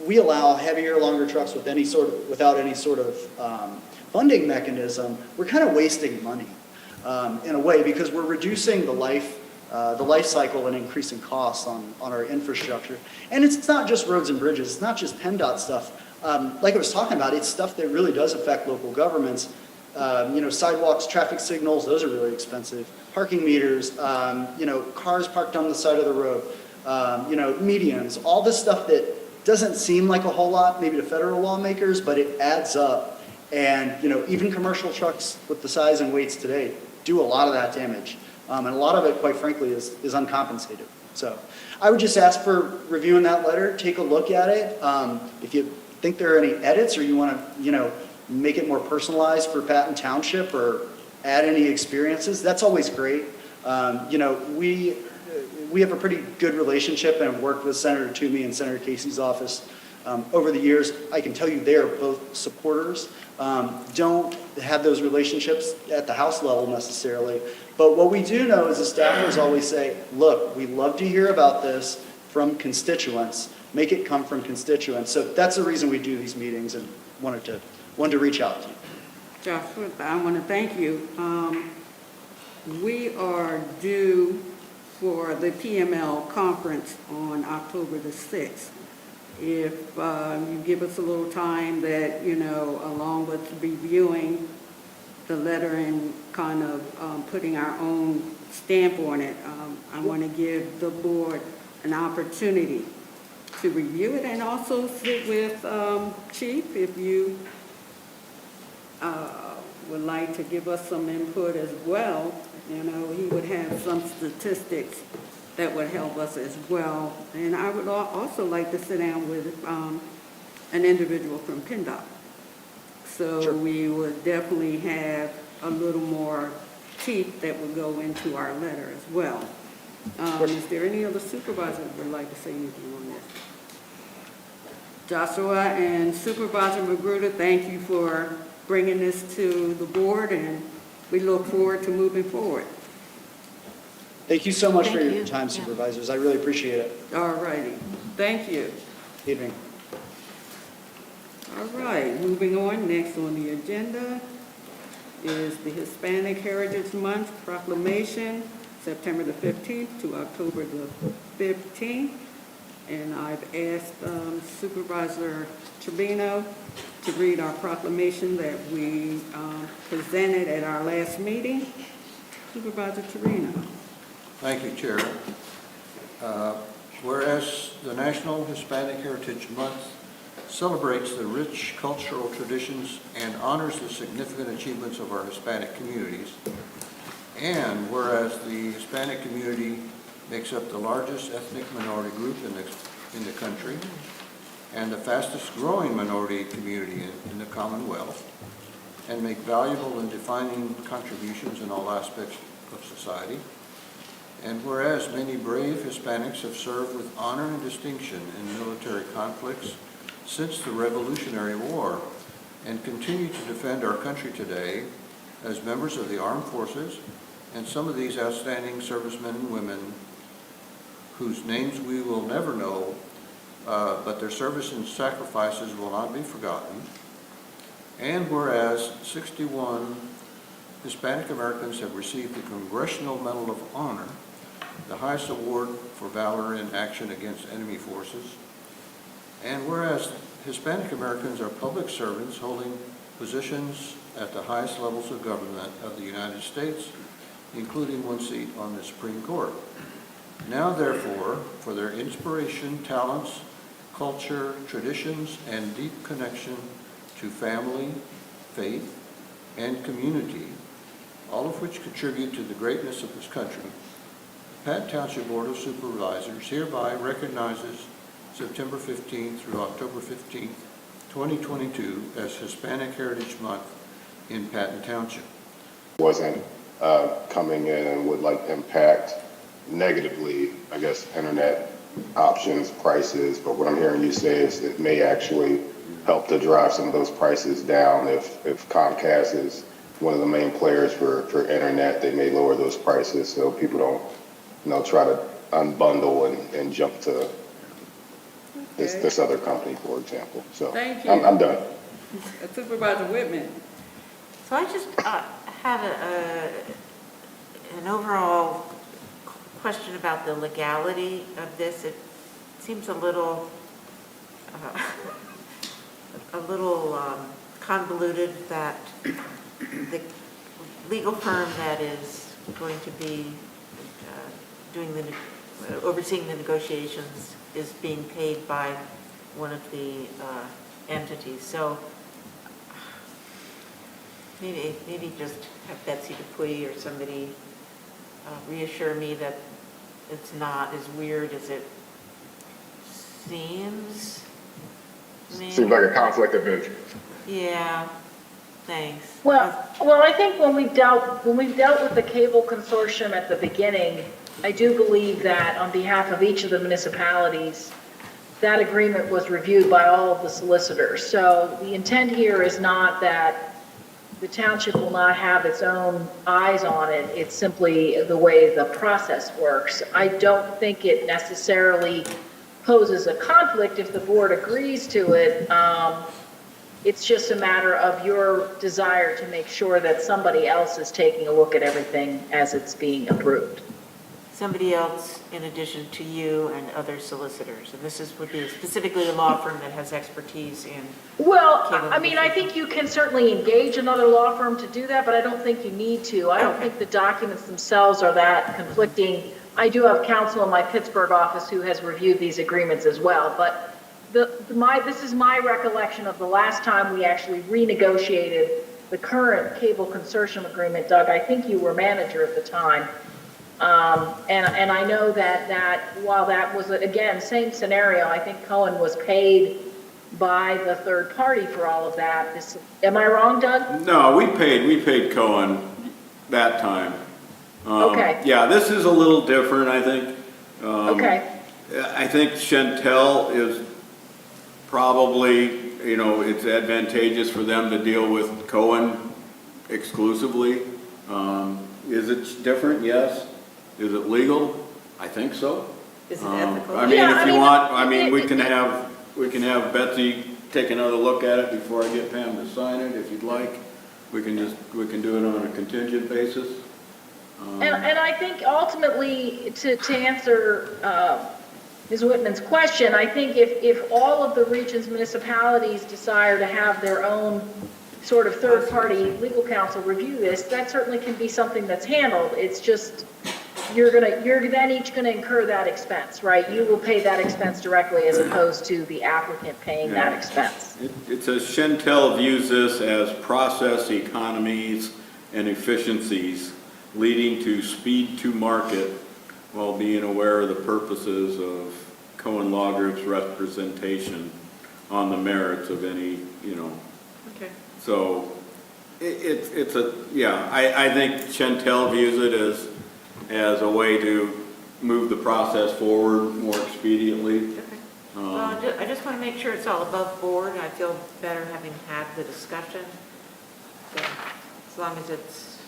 [SPEAKER 10] we allow heavier, longer trucks without any sort of funding mechanism, we're kind of wasting money in a way, because we're reducing the life cycle and increasing costs on our infrastructure. And it's not just roads and bridges. It's not just PennDOT stuff. Like I was talking about, it's stuff that really does affect local governments. Sidewalks, traffic signals, those are really expensive. Parking meters, cars parked on the side of the road, medians, all this stuff that doesn't seem like a whole lot, maybe to federal lawmakers, but it adds up. And, even commercial trucks with the size and weights today do a lot of that damage. And a lot of it, quite frankly, is uncompensated. So I would just ask for reviewing that letter, take a look at it. If you think there are any edits, or you want to, make it more personalized for Patton Township, or add any experiences, that's always great. We have a pretty good relationship and have worked with Senator Toomey and Senator Casey's office over the years. I can tell you they are both supporters. Don't have those relationships at the House level necessarily. But what we do know is the staffers always say, look, we love to hear about this from constituents. Make it come from constituents. So that's the reason we do these meetings, and wanted to reach out to you.
[SPEAKER 1] Joshua, I want to thank you. We are due for the PML conference on October the 6th. If you give us a little time that, along with reviewing the letter and kind of putting our own stamp on it, I want to give the board an opportunity to review it, and also sit with Chief, if you would like to give us some input as well. He would have some statistics that would help us as well. And I would also like to sit down with an individual from PennDOT. So
[SPEAKER 10] Sure.
[SPEAKER 1] We would definitely have a little more teeth that would go into our letter as well. Is there any other supervisor that would like to say anything on this? Joshua and Supervisor Magruder, thank you for bringing this to the board, and we look forward to moving forward.
[SPEAKER 10] Thank you so much for
[SPEAKER 7] Thank
[SPEAKER 10] your
[SPEAKER 7] you.
[SPEAKER 10] time,
[SPEAKER 7] Yeah.
[SPEAKER 10] supervisors. I really appreciate it.
[SPEAKER 1] All righty, thank you.
[SPEAKER 10] Evening.
[SPEAKER 1] All right, moving on, next on the agenda is the Hispanic Heritage Month proclamation, September the 15th to October the 15th. And I've asked Supervisor Trevino to read our proclamation that we presented at our last meeting. Supervisor Trevino.
[SPEAKER 5] Thank you, Chair. Whereas the National Hispanic Heritage Month celebrates the rich cultural traditions and honors the significant achievements of our Hispanic communities, and whereas the Hispanic community makes up the largest ethnic minority group in the country and the fastest growing minority community in the Commonwealth, and make valuable and defining contributions in all aspects of society. And whereas many brave Hispanics have served with honor and distinction in military conflicts since the Revolutionary War and continue to defend our country today as members of the armed forces, and some of these outstanding servicemen and women whose names we will never know, but their service and sacrifices will not be forgotten. And whereas 61 Hispanic Americans have received the Congressional Medal of Honor, the highest award for valor in action against enemy forces. And whereas Hispanic Americans are public servants holding positions at the highest levels of government of the United States, including one seat on the Supreme Court. Now therefore, for their inspiration, talents, culture, traditions, and deep connection to family, faith, and community, all of which contribute to the greatness of this country, the Patton Township Board of Supervisors hereby recognizes September 15th through October 15th, 2022 as Hispanic Heritage Month in Patton Township.
[SPEAKER 6] Wasn't coming in and would like impact negatively, I guess, internet options, prices, but what I'm hearing you say is it may actually help to drive some of those prices down. If Comcast is one of the main players for internet, they may lower those prices so people don't, try to unbundle and jump to this other company, for example. So
[SPEAKER 1] Thank you.
[SPEAKER 6] I'm done.
[SPEAKER 1] Supervisor Whitman.
[SPEAKER 7] So I just have an overall question about the legality of this. It seems a little convoluted that the legal firm that is going to be overseeing the negotiations is being paid by one of the entities. So maybe just have Betsy Dupuy or somebody reassure me that it's not as weird as it seems.
[SPEAKER 6] Seems like a conflict of interest.
[SPEAKER 7] Yeah, thanks.
[SPEAKER 4] Well, I think when we've dealt with the cable consortium at the beginning, I do believe that on behalf of each of the municipalities, that agreement was reviewed by all of the solicitors. So the intent here is not that the township will not have its own eyes on it. It's simply the way the process works. I don't think it necessarily poses a conflict if the board agrees to it. It's just a matter of your desire to make sure that somebody else is taking a look at everything as it's being approved.
[SPEAKER 7] Somebody else in addition to you and other solicitors, and this would be specifically a law firm that has expertise in.
[SPEAKER 4] Well, I mean, I think you can certainly engage another law firm to do that, but I don't think you need to. I don't think the documents themselves are that conflicting. I do have counsel in my Pittsburgh office who has reviewed these agreements as well, but this is my recollection of the last time we actually renegotiated the current cable consortium agreement. Doug, I think you were manager at the time. And I know that while that was, again, same scenario, I think Cohen was paid by the third party for all of that. Am I wrong, Doug?
[SPEAKER 2] No, we paid Cohen that time.
[SPEAKER 4] Okay.
[SPEAKER 2] Yeah, this is a little different, I think.
[SPEAKER 4] Okay.
[SPEAKER 2] I think Chantel is probably, it's advantageous for them to deal with Cohen exclusively. Is it different? Yes. Is it legal? I think so.
[SPEAKER 1] Is it ethical?
[SPEAKER 2] I mean,
[SPEAKER 4] Yeah,
[SPEAKER 2] if you want, we can have Betsy take another look at it before I get Pam to sign it, if you'd like. We can do it on a contingent basis.
[SPEAKER 4] And I think ultimately, to answer Ms. Whitman's question, I think if all of the region's municipalities desire to have their own sort of third-party legal counsel review this, that certainly can be something that's handled. It's just, you're then each gonna incur that expense, right? You will pay that expense directly as opposed to the applicant paying that expense.
[SPEAKER 2] It says Chantel views this as process economies and efficiencies leading to speed to market while being aware of the purposes of Cohen Law Group's representation on the merits of any,
[SPEAKER 1] Okay.
[SPEAKER 2] So I think Chantel views it as a way to move the process forward more expediently.
[SPEAKER 7] Okay. Well, I just want to make sure it's all above board. I feel better having had the discussion. So, as long as it's,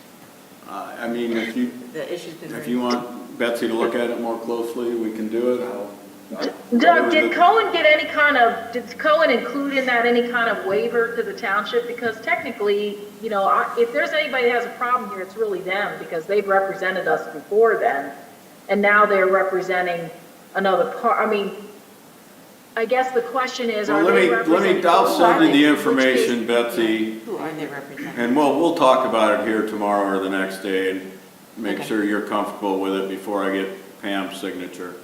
[SPEAKER 2] I mean,
[SPEAKER 7] the issue's been
[SPEAKER 2] if
[SPEAKER 7] raised.
[SPEAKER 2] you want Betsy to look at it more closely, we can do it.
[SPEAKER 4] Doug, did Cohen did Cohen include in that any kind of waiver to the township? Because technically, you know, if there's anybody that has a problem here, it's really them, because they've represented us before then, and now they're representing another part. I mean, I guess the question is,
[SPEAKER 2] Well,
[SPEAKER 4] are they
[SPEAKER 2] let
[SPEAKER 4] representing?
[SPEAKER 2] me, I'll send you the
[SPEAKER 4] In which case-
[SPEAKER 2] information, Betsy,
[SPEAKER 7] Who are they representing?
[SPEAKER 2] and we'll talk about it here tomorrow or the next day and make
[SPEAKER 7] Okay.
[SPEAKER 2] sure you're comfortable with it before I get Pam's signature.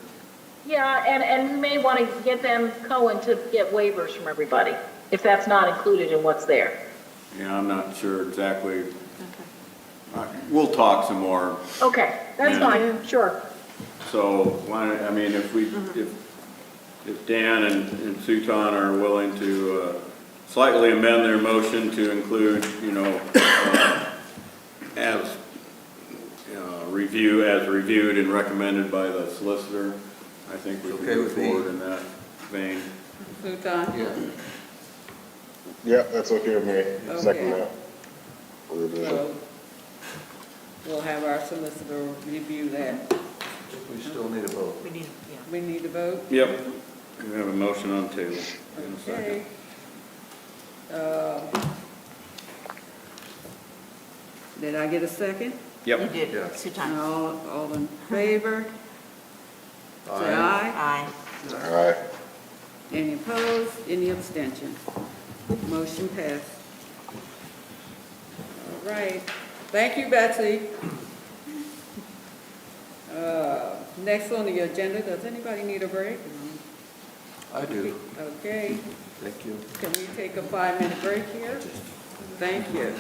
[SPEAKER 4] Yeah, and we may want to get them, Cohen, to get waivers from everybody, if that's not included in what's there.
[SPEAKER 2] Yeah, I'm not sure exactly. We'll talk some more.
[SPEAKER 4] Okay, that's
[SPEAKER 2] Yeah.
[SPEAKER 4] fine, sure.
[SPEAKER 2] So, I mean, if Dan and Suton are willing to slightly amend their motion to include, as reviewed and recommended by the solicitor, I think we can
[SPEAKER 5] Okay
[SPEAKER 2] move
[SPEAKER 5] with me.
[SPEAKER 2] forward in that vein.
[SPEAKER 1] Futon?
[SPEAKER 5] Yeah.
[SPEAKER 6] Yeah, that's okay with me. Second
[SPEAKER 1] Okay.
[SPEAKER 6] that.
[SPEAKER 1] So we'll have our solicitor review that.
[SPEAKER 5] We still need a vote.
[SPEAKER 7] We need, yeah.
[SPEAKER 1] We need to vote?
[SPEAKER 2] Yep, we have a motion on the table. In a second.
[SPEAKER 1] Okay. Did I get a second?
[SPEAKER 7] You
[SPEAKER 2] Yep.
[SPEAKER 7] did,
[SPEAKER 5] Yeah.
[SPEAKER 7] Sutan.
[SPEAKER 1] All in favor? Say aye.
[SPEAKER 7] Aye.
[SPEAKER 6] All right.
[SPEAKER 1] Any opposed? Any abstention? Motion passed. All right. Thank you, Betsy. Next on the agenda, does anybody need a break?
[SPEAKER 5] I do.
[SPEAKER 1] Okay.
[SPEAKER 5] Thank you.
[SPEAKER 1] Can we take a 5-minute break here? Thank you.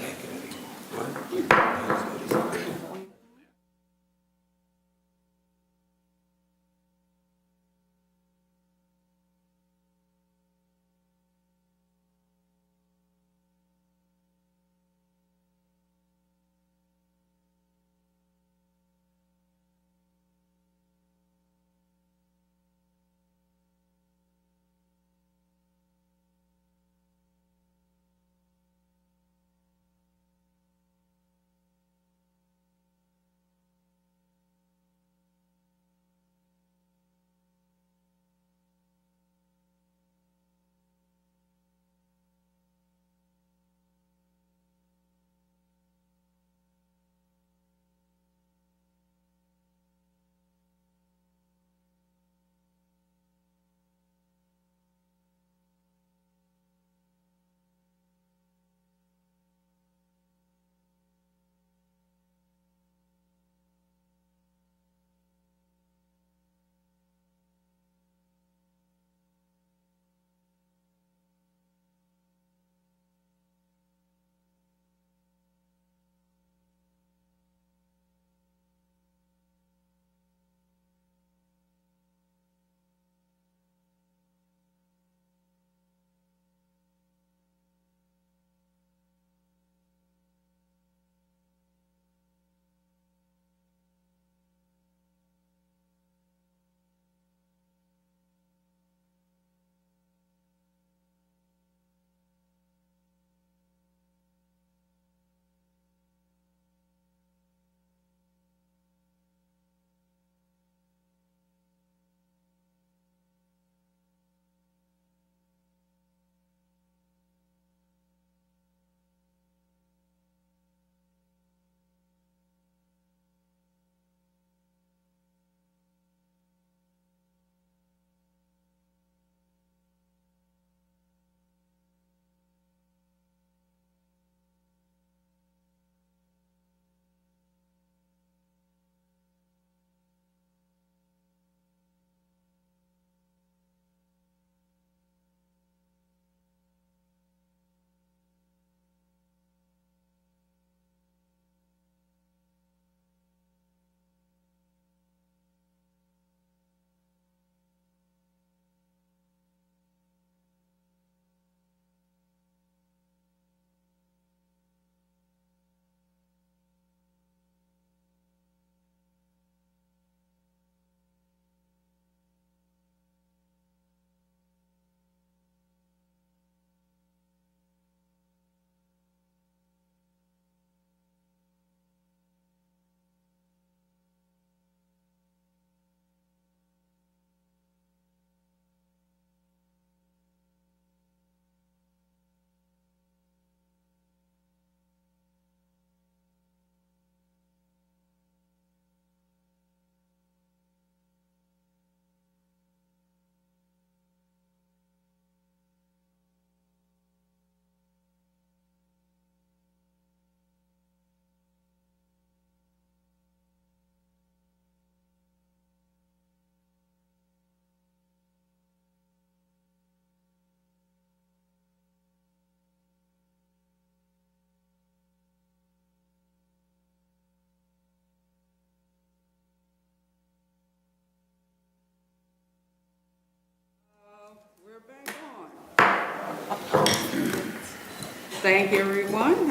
[SPEAKER 1] Thank you, everyone.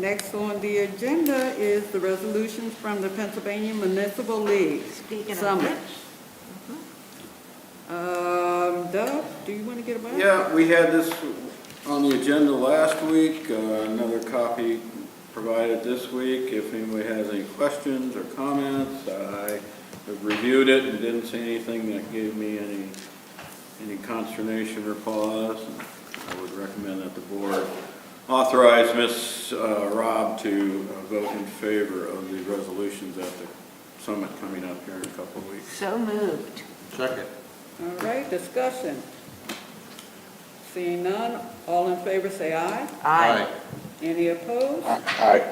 [SPEAKER 1] Next on the agenda is the resolutions from the Pennsylvania Municipal League
[SPEAKER 7] Speaking of
[SPEAKER 1] Summit.
[SPEAKER 7] which,
[SPEAKER 1] Doug, do you want to get a bite?
[SPEAKER 2] Yeah, we had this on the agenda last week, another copy provided this week. If anybody has any questions or comments, I have reviewed it and didn't see anything that gave me any consternation or pause. I would recommend that the board authorize Ms. Robb to vote in favor of the resolutions at the summit coming up here in a couple of weeks.
[SPEAKER 7] so moved.
[SPEAKER 5] Second.
[SPEAKER 1] All right, discussion. Seeing none, all in favor say aye.
[SPEAKER 7] Aye.
[SPEAKER 1] Any opposed?
[SPEAKER 6] Aye.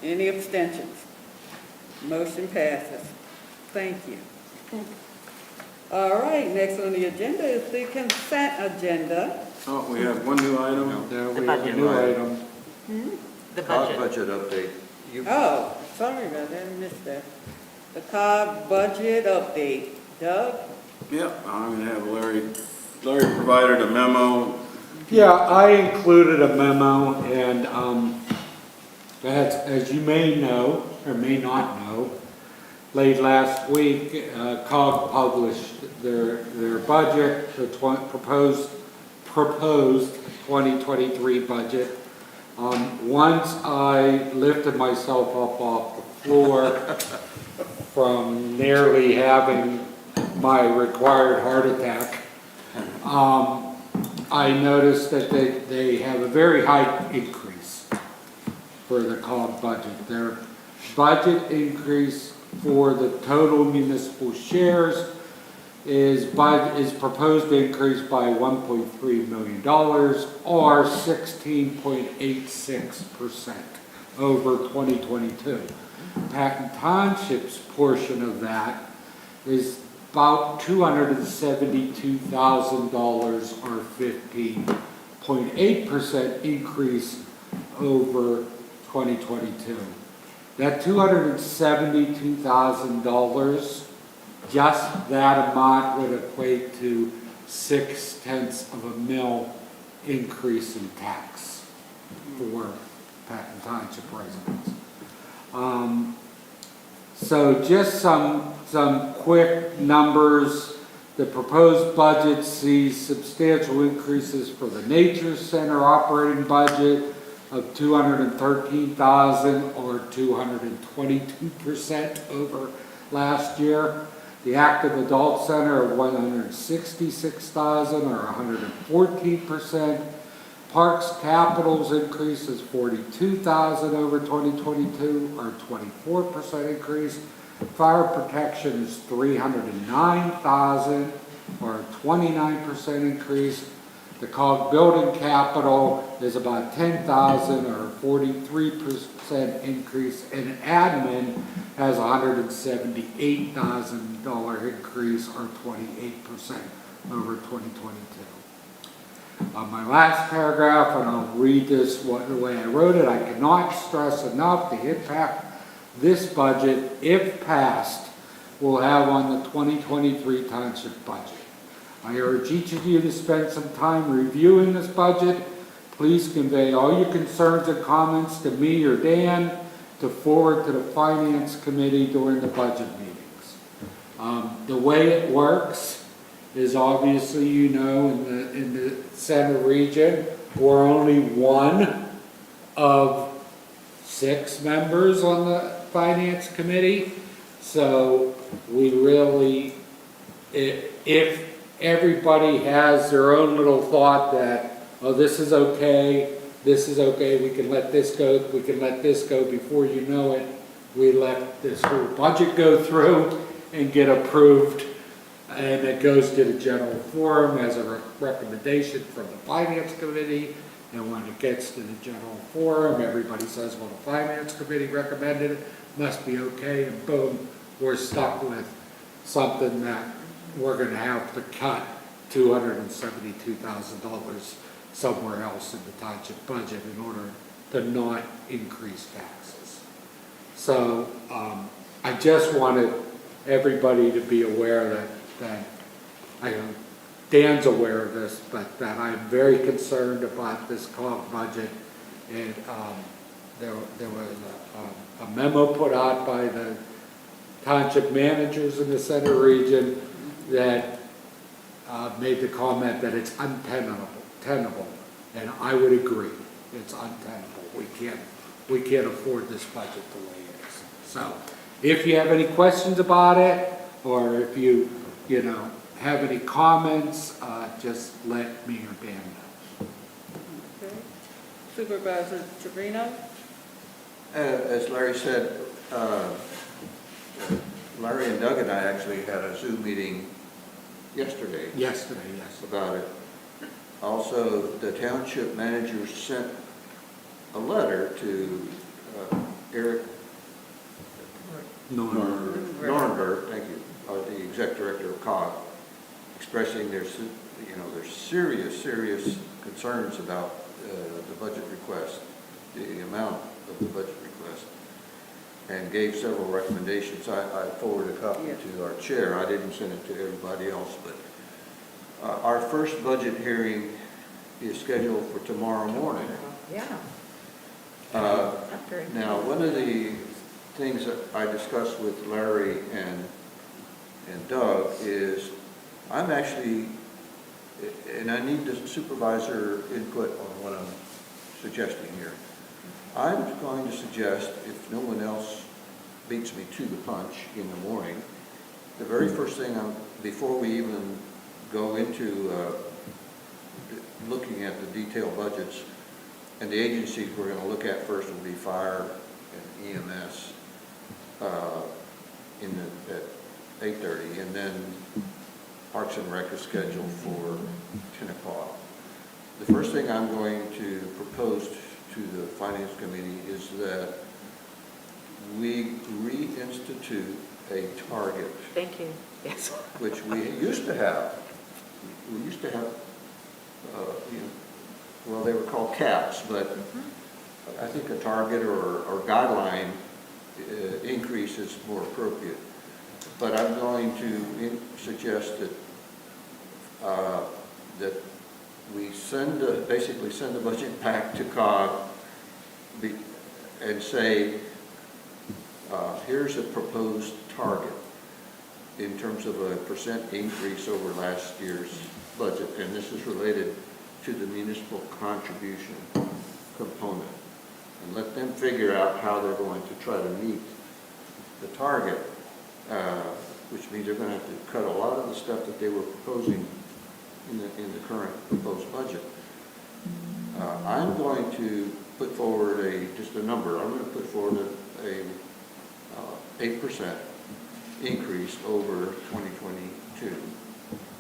[SPEAKER 1] Any abstentions? Motion passes. Thank you. All right, next on the agenda is the consent agenda.
[SPEAKER 2] Oh, we have one new item.
[SPEAKER 5] Now
[SPEAKER 7] The
[SPEAKER 5] we have a
[SPEAKER 7] budget.
[SPEAKER 5] new item,
[SPEAKER 7] The
[SPEAKER 5] COG
[SPEAKER 7] budget.
[SPEAKER 5] budget update. You-
[SPEAKER 1] Oh, sorry about that, I missed that. The COG budget update. Doug?
[SPEAKER 2] Yep, I'm gonna have Larry provided a memo.
[SPEAKER 11] Yeah, I included a memo, and as you may know, or may not know, late last week, COG published their budget, the proposed 2023 budget. Once I lifted myself up off the floor from nearly having my required heart attack, I noticed that they have a very high increase for the COG budget. Their budget increase for the total municipal shares is proposed to increase by $1.3 million, or 16.86% over 2022. Patton Township's portion of that is about $272,000, or 15.8% increase over 2022. That $272,000, just that amount would equate to 0.6 of a mil increase in tax for Patton Township residents. So just some quick numbers. The proposed budget sees substantial increases for the Nature Center operating budget of $213,000, or 222% over last year. The Active Adult Center of $166,000, or 114%. Parks Capital's increase is $42,000 over 2022, or 24% increase. Fire Protection is $309,000, or a 29% increase. The COG Building Capital is about $10,000, or a 43% increase. And admin has a $178,000 increase, or 28% over 2022. My last paragraph, and I'll read this the way I wrote it, I cannot stress enough the impact this budget, if passed, will have on the 2023 township budget. I urge each of you to spend some time reviewing this budget. Please convey all your concerns and comments to me or Dan to forward to the Finance Committee during the budget meetings. The way it works is, obviously, you know, in the center region, we're only one of 6 members on the Finance Committee. So we really, if everybody has their own little thought that, oh, this is okay, we can let this go, before you know it, we let this whole budget go through and get approved, and it goes to the general forum as a recommendation from the Finance Committee. And when it gets to the general forum, everybody says, well, the Finance Committee recommended it, must be okay, and boom, we're stuck with something that we're gonna have to cut $272,000 somewhere else in the township budget in order to not increase taxes. So I just wanted everybody to be aware that Dan's aware of this, but that I'm very concerned about this COG budget. And there was a memo put out by the township managers in the center region that made the comment that it's untenable, and I would agree, it's untenable. We can't afford this budget the way it is. So, if you have any questions about it, or if you have any comments, just let me or Dan know.
[SPEAKER 1] Okay. Supervisor Trevino?
[SPEAKER 5] As Larry said, Larry and Doug and I actually had a Zoom meeting yesterday
[SPEAKER 11] Yesterday, yes.
[SPEAKER 5] about it. Also, the township manager sent a letter to Eric Nornberg, thank you, the exec director of COG, expressing their serious concerns about the budget request, the amount of the budget request, and gave several recommendations. I forwarded a copy to our chair. I didn't send it to everybody else, but our first budget hearing is scheduled for tomorrow morning.
[SPEAKER 7] Yeah.
[SPEAKER 5] Now, one of the things that I discussed with Larry and Doug is I'm actually, and I need the supervisor input on what I'm suggesting here. I'm going to suggest, if no one else beats me to the punch in the morning, the very first thing before we even go into looking at the detailed budgets, and the agencies we're going to look at first will be fire and EMS at 8:30, and then Parks and Rec is scheduled for 10 o'clock. The first thing I'm going to propose to the Finance Committee is that we reinstitute a target.
[SPEAKER 7] Thank you. Yes.
[SPEAKER 5] Which we used to have. We used to have, well, they were called caps, but I think a target or guideline increase is more appropriate. But I'm going to suggest that we basically send the budget back to COG and say, here's a proposed target in terms of a % increase over last year's budget, and this is related to the municipal contribution component. And let them figure out how they're going to try to meet the target, which means they're going to have to cut a lot of the stuff that they were proposing in the current proposed budget. I'm going to put forward just a number. I'm going to put forward a 8% increase over 2022,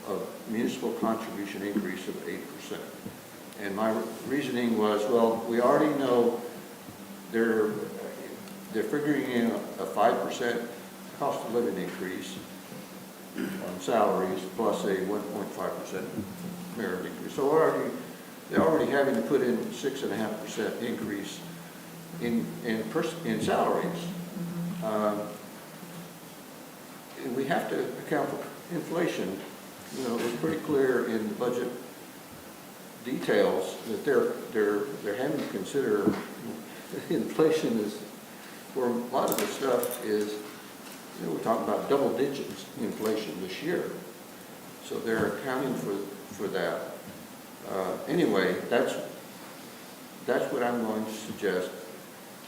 [SPEAKER 5] of municipal contribution increase of 8%. And my reasoning was, well, we already know they're figuring in a 5% cost of living increase on salaries plus a 1.5% merit increase. So they're already having to put in 6.5% increase in salaries. And we have to account for inflation. It was pretty clear in the budget details that they're having to consider inflation is, for a lot of the stuff is, we're talking about double digits inflation this year. So they're accounting for that. Anyway, that's what I'm going to suggest.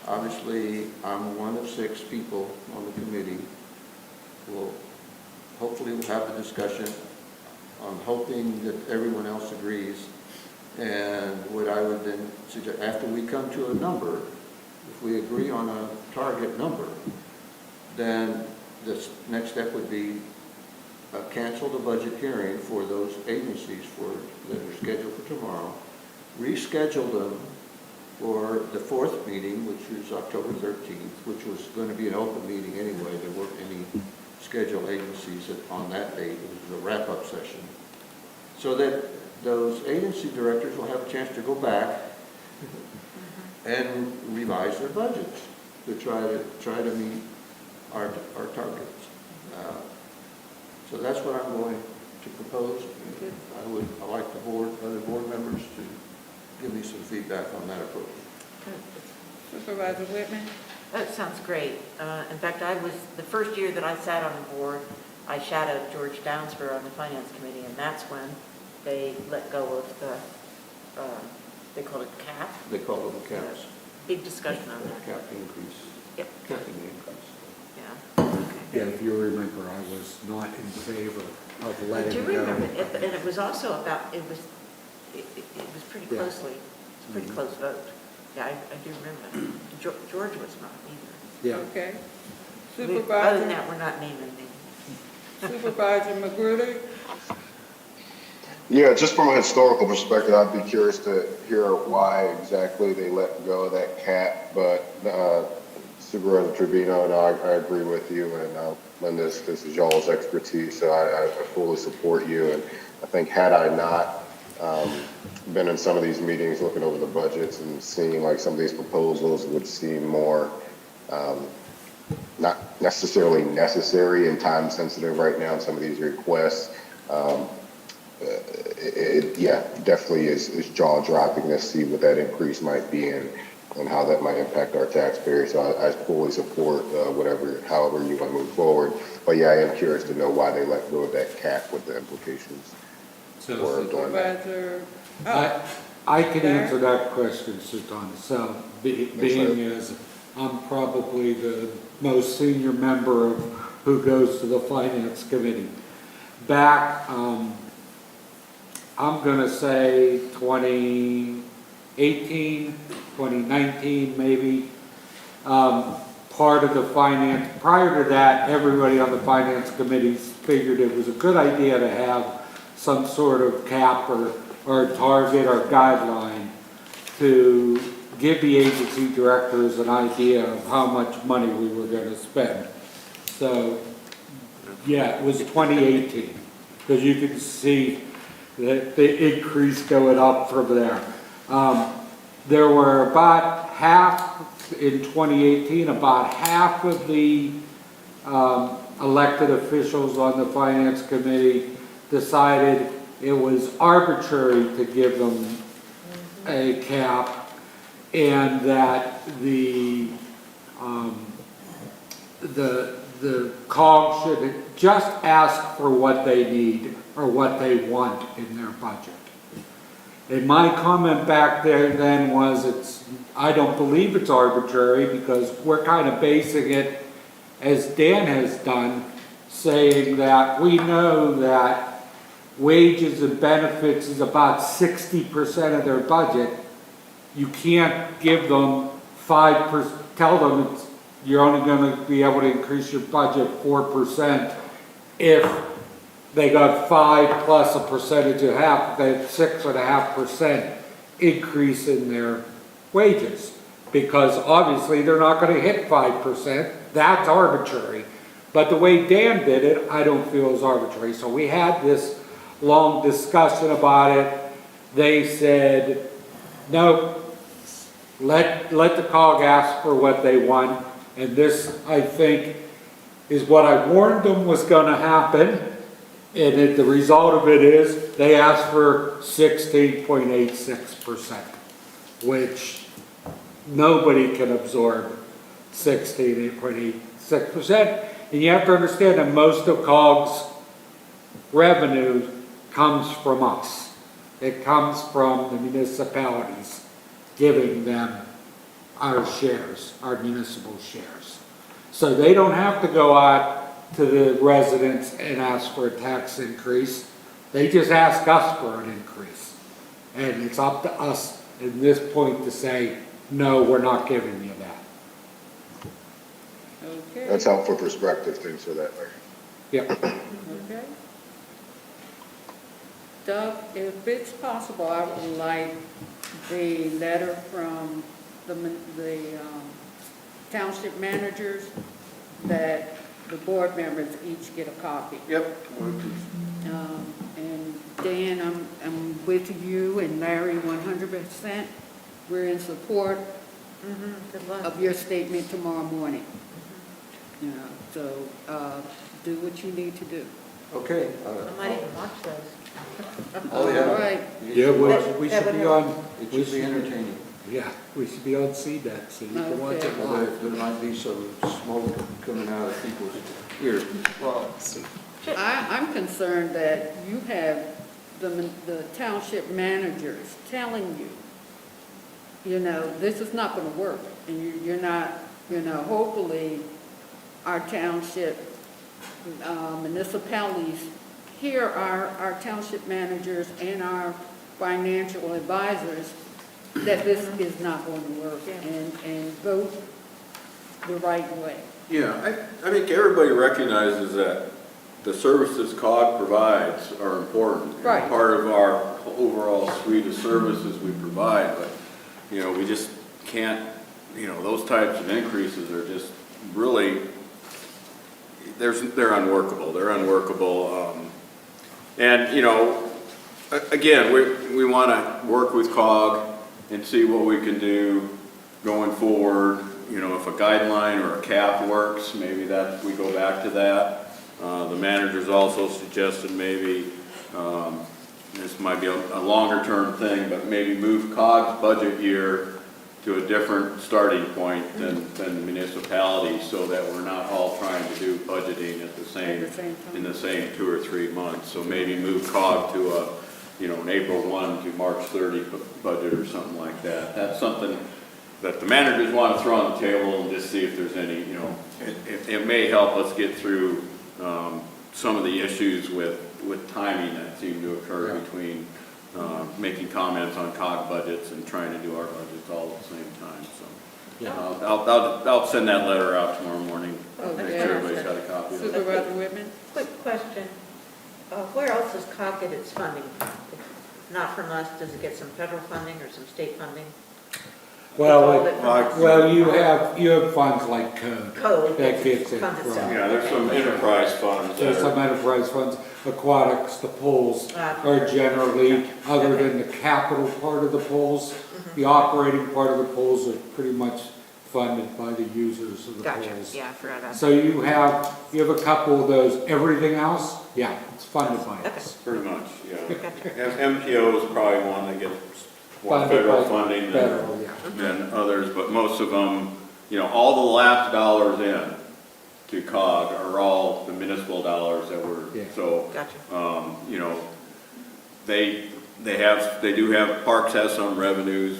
[SPEAKER 5] Obviously, I'm one of 6 people on the committee. Hopefully we'll have the discussion. I'm hoping that everyone else agrees. And what I would then suggest, after we come to a number, if we agree on a target number, then the next step would be cancel the budget hearing for those agencies that are scheduled for tomorrow, reschedule them for the 4th meeting, which is October 13th, which was going to be an open meeting anyway. There weren't any scheduled agencies on that date. It was a wrap-up session. So that those agency directors will have a chance to go back and revise their budgets to try to meet our targets. So that's what I'm going to propose. I'd like the other board members to give me some feedback on that approach.
[SPEAKER 1] Supervisor Whitman?
[SPEAKER 7] That sounds great. In fact, the first year that I sat on the board, I shadowed George Downsfer on the Finance Committee, and that's when they let go of the, they call it cap?
[SPEAKER 5] They call them caps.
[SPEAKER 7] Big discussion on that.
[SPEAKER 5] Cap increase.
[SPEAKER 7] Yep.
[SPEAKER 5] Capping increase.
[SPEAKER 7] Yeah.
[SPEAKER 11] Yeah, if you remember, I was not in favor of
[SPEAKER 7] I
[SPEAKER 11] letting
[SPEAKER 7] do
[SPEAKER 11] it go.
[SPEAKER 7] remember, and it was also about, it was pretty
[SPEAKER 11] Yeah.
[SPEAKER 7] closely, it's a pretty close vote. Yeah, I do remember that. George was not either.
[SPEAKER 11] Yeah.
[SPEAKER 1] Okay.
[SPEAKER 7] Other than
[SPEAKER 1] Supervisor,
[SPEAKER 7] that, we're not naming names.
[SPEAKER 1] Supervisor Magruder?
[SPEAKER 6] Yeah, just from a historical perspective, I'd be curious to hear why exactly they let go of that cap, but Supervisor Trevino, and I agree with you, and Linda, this is y'all's expertise, so I fully support you, and I think had I not been in some of these meetings looking over the budgets and seeing like some of these proposals would seem more not necessarily necessary and time sensitive right now in some of these requests. Yeah, definitely is jaw dropping to see what that increase might be and how that might impact our taxpayers. So I fully support however you want to move forward. But yeah, I am curious to know why they let go of that cap, what the implications were doing that.
[SPEAKER 1] Supervisor?
[SPEAKER 11] I can answer that question, Sultan. So being as I'm probably the most senior member of who goes to the Finance Committee. Back, I'm going to say 2018, 2019 maybe, part of the finance, prior to that, everybody on the Finance Committees figured it was a good idea to have some sort of cap or target or guideline to give the agency directors an idea of how much money we were going to spend. So, yeah, it was 2018, because you could see that the increase going up from there. There were about half, in 2018, about half of the elected officials on the Finance Committee decided it was arbitrary to give them a cap, and that the COG should just ask for what they need or what they want in their budget. And my comment back there then was I don't believe it's arbitrary, because we're kind of basing it, as Dan has done, saying that we know that wages and benefits is about 60% of their budget. You can't give them 5%, tell them you're only going to be able to increase your budget 4% if they got 5 plus a percentage of half, they have 6.5% increase in their wages. Because obviously they're not going to hit 5%, that's arbitrary. But the way Dan did it, I don't feel is arbitrary. So we had this long discussion about it. They said, no, let the COG ask for what they want. And this, I think, is what I warned them was going to happen. And the result of it is they asked for 16.86%, which nobody can absorb 16.86%. And you have to understand that most of COG's revenue comes from us. It comes from the municipalities giving them our shares, our municipal shares. So they don't have to go out to the residents and ask for a tax increase. They just ask us for an increase. And it's up to us at this point to say, no, we're not giving you that.
[SPEAKER 1] Okay.
[SPEAKER 6] That's helpful perspective, thanks for that, Larry.
[SPEAKER 11] Yeah.
[SPEAKER 1] Okay. Doug, if it's possible, I would like the letter from the township managers that the board members each get a copy.
[SPEAKER 2] Yep.
[SPEAKER 1] And Dan, I'm with you, and Larry 100%. We're in support
[SPEAKER 7] Good luck.
[SPEAKER 1] of your statement tomorrow morning. You know, so do what you need to do.
[SPEAKER 5] Okay.
[SPEAKER 7] I might even watch those.
[SPEAKER 5] Oh,
[SPEAKER 1] All
[SPEAKER 5] yeah.
[SPEAKER 1] right.
[SPEAKER 11] Yeah, we
[SPEAKER 7] That
[SPEAKER 11] should
[SPEAKER 7] would
[SPEAKER 11] be
[SPEAKER 7] help.
[SPEAKER 11] on,
[SPEAKER 5] It
[SPEAKER 11] we
[SPEAKER 5] should be
[SPEAKER 11] should,
[SPEAKER 5] entertaining.
[SPEAKER 11] yeah, we should be on CDEC, so you can watch
[SPEAKER 1] Okay.
[SPEAKER 11] it
[SPEAKER 5] Well,
[SPEAKER 11] live.
[SPEAKER 5] there might be some smoke coming out of people's ears. Well,
[SPEAKER 1] I'm concerned that you have the township managers telling you, this is not going to work. And you're not, hopefully our township municipalities hear our township managers and our financial advisors that this is not going to work and vote the right way.
[SPEAKER 2] Yeah, I think everybody recognizes that the services COG provides are important. and
[SPEAKER 1] Right.
[SPEAKER 2] Part of our overall suite of services we provide, but, we just can't, those types of increases are just really, they're unworkable. They're unworkable. And, again, we want to work with COG and see what we can do going forward. If a guideline or a cap works, maybe we go back to that. The managers also suggested maybe, this might be a longer term thing, but maybe move COG's budget year to a different starting point than municipalities, so that we're not all trying to do budgeting at the same
[SPEAKER 1] time.
[SPEAKER 2] in the same 2 or 3 months. So maybe move COG to an April 1 to March 30 budget or something like that. That's something that the managers want to throw on the table and just see if there's any, it may help us get through some of the issues with timing that seem to occur between making comments on COG budgets and trying to do our budgets all at the same time, so. I'll send that letter out tomorrow morning. Make
[SPEAKER 1] Okay.
[SPEAKER 2] sure everybody's got a copy of it.
[SPEAKER 1] Supervisor Whitman?
[SPEAKER 7] Quick question. Where else does COG get its funding? Not from us, does it get some federal funding or some state funding?
[SPEAKER 11] Well,
[SPEAKER 7] It's all that-
[SPEAKER 11] well, you have funds like code.
[SPEAKER 7] Code
[SPEAKER 11] That gets it
[SPEAKER 7] funds
[SPEAKER 11] from.
[SPEAKER 7] itself.
[SPEAKER 2] Yeah, there's some enterprise funds.
[SPEAKER 11] There's
[SPEAKER 2] that are-
[SPEAKER 11] some enterprise funds, aquatics, the pools
[SPEAKER 7] Ah.
[SPEAKER 11] are generally,
[SPEAKER 7] Gotcha.
[SPEAKER 11] other
[SPEAKER 7] Okay.
[SPEAKER 11] than the capital part of the pools, the operating part of the pools are pretty much funded by the users of the
[SPEAKER 7] Gotcha,
[SPEAKER 11] pools.
[SPEAKER 7] yeah, I forgot about that.
[SPEAKER 11] So you have a couple of those, everything else, yeah, it's funded by us.
[SPEAKER 2] Pretty much, yeah.
[SPEAKER 7] Gotcha.
[SPEAKER 2] MPO is probably one that gets more
[SPEAKER 11] Funded
[SPEAKER 2] federal
[SPEAKER 11] by
[SPEAKER 2] funding
[SPEAKER 11] Federal, yeah.
[SPEAKER 2] than others, but most of them, all the last dollars in to COG are all the municipal dollars that were,
[SPEAKER 11] Yeah.
[SPEAKER 2] so,
[SPEAKER 7] Gotcha.
[SPEAKER 2] they do have, Parks has some revenues,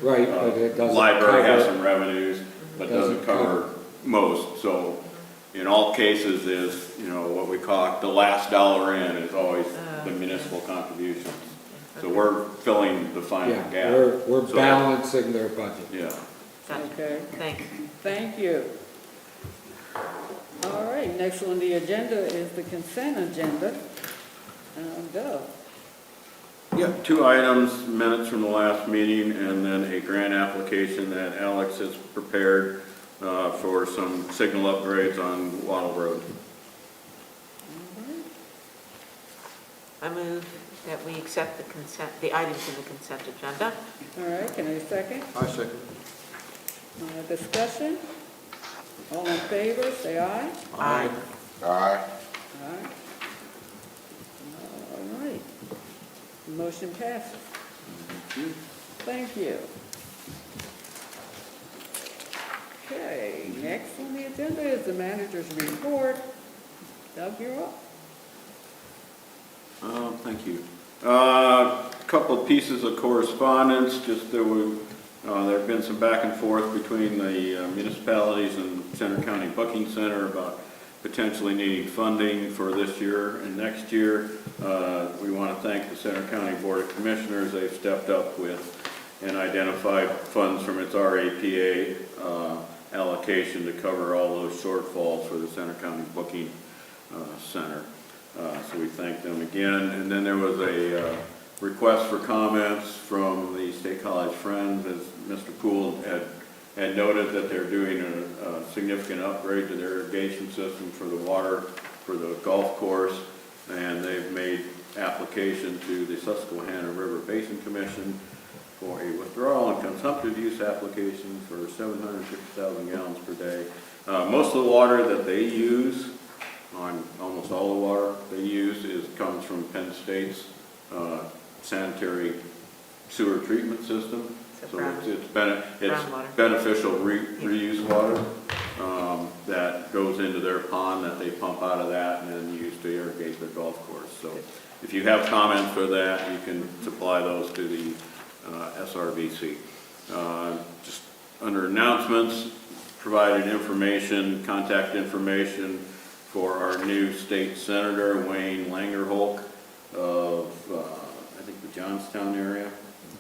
[SPEAKER 11] Right, but it doesn't
[SPEAKER 2] library has
[SPEAKER 11] cover,
[SPEAKER 2] some revenues, but doesn't
[SPEAKER 11] Doesn't cover.
[SPEAKER 2] cover most, so in all cases is, what we call the last dollar in is always the municipal contributions. So we're filling the final
[SPEAKER 11] yeah,
[SPEAKER 2] gap.
[SPEAKER 11] we're
[SPEAKER 2] So-
[SPEAKER 11] balancing their budget.
[SPEAKER 2] Yeah.
[SPEAKER 7] Gotcha.
[SPEAKER 1] Okay.
[SPEAKER 7] Thanks.
[SPEAKER 1] Thank you. All right, next on the agenda is the consent agenda. Go.
[SPEAKER 2] Yep, 2 items, minutes from the last meeting, and then a grant application that Alex has prepared for some signal upgrades on Wattle Road.
[SPEAKER 7] I move that we accept the items in the consent agenda.
[SPEAKER 1] All right, can I have a second?
[SPEAKER 5] I second.
[SPEAKER 1] Discussion? All in favor, say aye.
[SPEAKER 7] Aye.
[SPEAKER 6] Aye.
[SPEAKER 1] Aye. All right. Motion passes. Thank you. Okay, next on the agenda is the manager's report. Doug, you're up.
[SPEAKER 2] Thank you. Couple of pieces of correspondence, just there have been some back and forth between the municipalities and Center County Booking Center about potentially needing funding for this year and next year. We want to thank the Center County Board of Commissioners. They've stepped up with and identified funds from its RAPA allocation to cover all those shortfalls for the Center County Booking Center. So we thank them again. And then there was a request for comments from the State College Friends, as Mr. Poole had noted that they're doing a significant upgrade to their irrigation system for the water for the golf course, and they've made application to the Susquehanna River Basin Commission for a withdrawal and consumptive use application for 750,000 gallons per day. Most of the water that they use on almost all the water they use comes from Penn State's sanitary sewer treatment system. So it's
[SPEAKER 7] groundwater.
[SPEAKER 2] beneficial reuse water that goes into their pond that they pump out of that and then use to irrigate their golf course. So if you have comments for that, you can supply those to the SRVC. Just under announcements, provided information, contact information for our new state senator, Wayne Langerholk of, I think, the Johnstown area,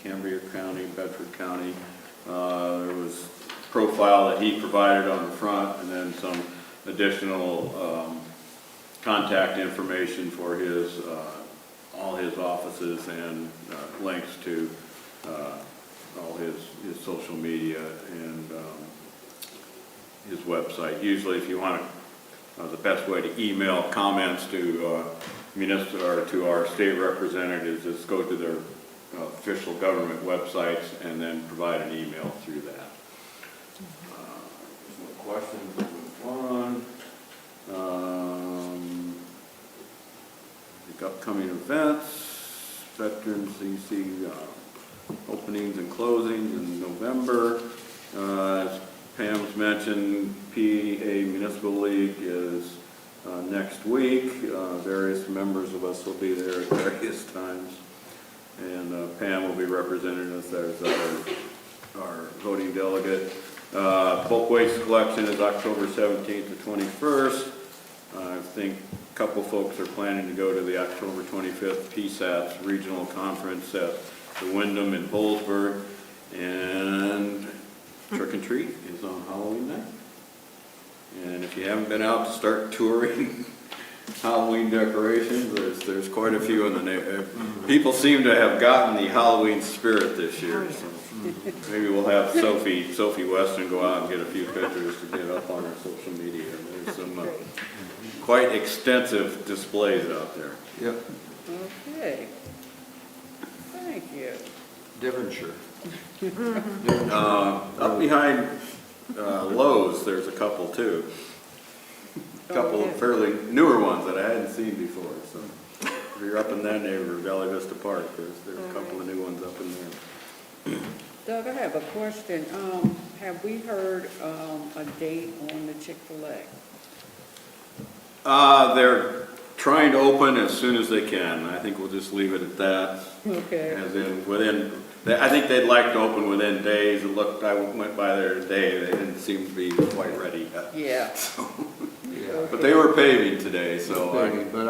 [SPEAKER 2] Cambria County, Bedford County. There was a profile that he provided on the front, and then some additional contact information for his all his offices and links to all his social media and his website. Usually, if you want the best way to email comments to municipal or to our state representatives is go to their official government websites and then provide an email through that. There's no questions. Move on. I think upcoming events, Veterans CC openings and closings in November. As Pam's mentioned, PA Municipal League is next week. Various members of us will be there at various times. And Pam will be representing us as our voting delegate. Bulk waste collection is October 17th to 21st. I think a couple folks are planning to go to the October 25th PSATS regional conference at the Wyndham in Polesburg. And trick and treat is on Halloween night. And if you haven't been out to start touring Halloween decorations, there's quite a few in the neighborhood. People seem to have gotten the Halloween spirit this year. So maybe we'll have Sophie Weston go out and get a few pictures to get up on our social media. There's some quite extensive displays out there.
[SPEAKER 5] Yep,
[SPEAKER 1] Okay. Thank you.
[SPEAKER 5] Devonshire.
[SPEAKER 2] Up behind Lowe's, there's a couple too. A couple of fairly newer ones that I hadn't seen before. So if you're up in that neighborhood, Valley Vista Park, there's a couple of new ones up in there.
[SPEAKER 1] Doug, I have a question. Have we heard a date on the Chick-fil-A?
[SPEAKER 2] They're trying to open as soon as they can. I think we'll just leave it at that.
[SPEAKER 1] Okay.
[SPEAKER 2] As in I think they'd like to open within days. It looked, I went by there today, they didn't seem to be quite ready yet.
[SPEAKER 1] Yeah.
[SPEAKER 5] Yeah.
[SPEAKER 2] But they were paving today, so
[SPEAKER 5] But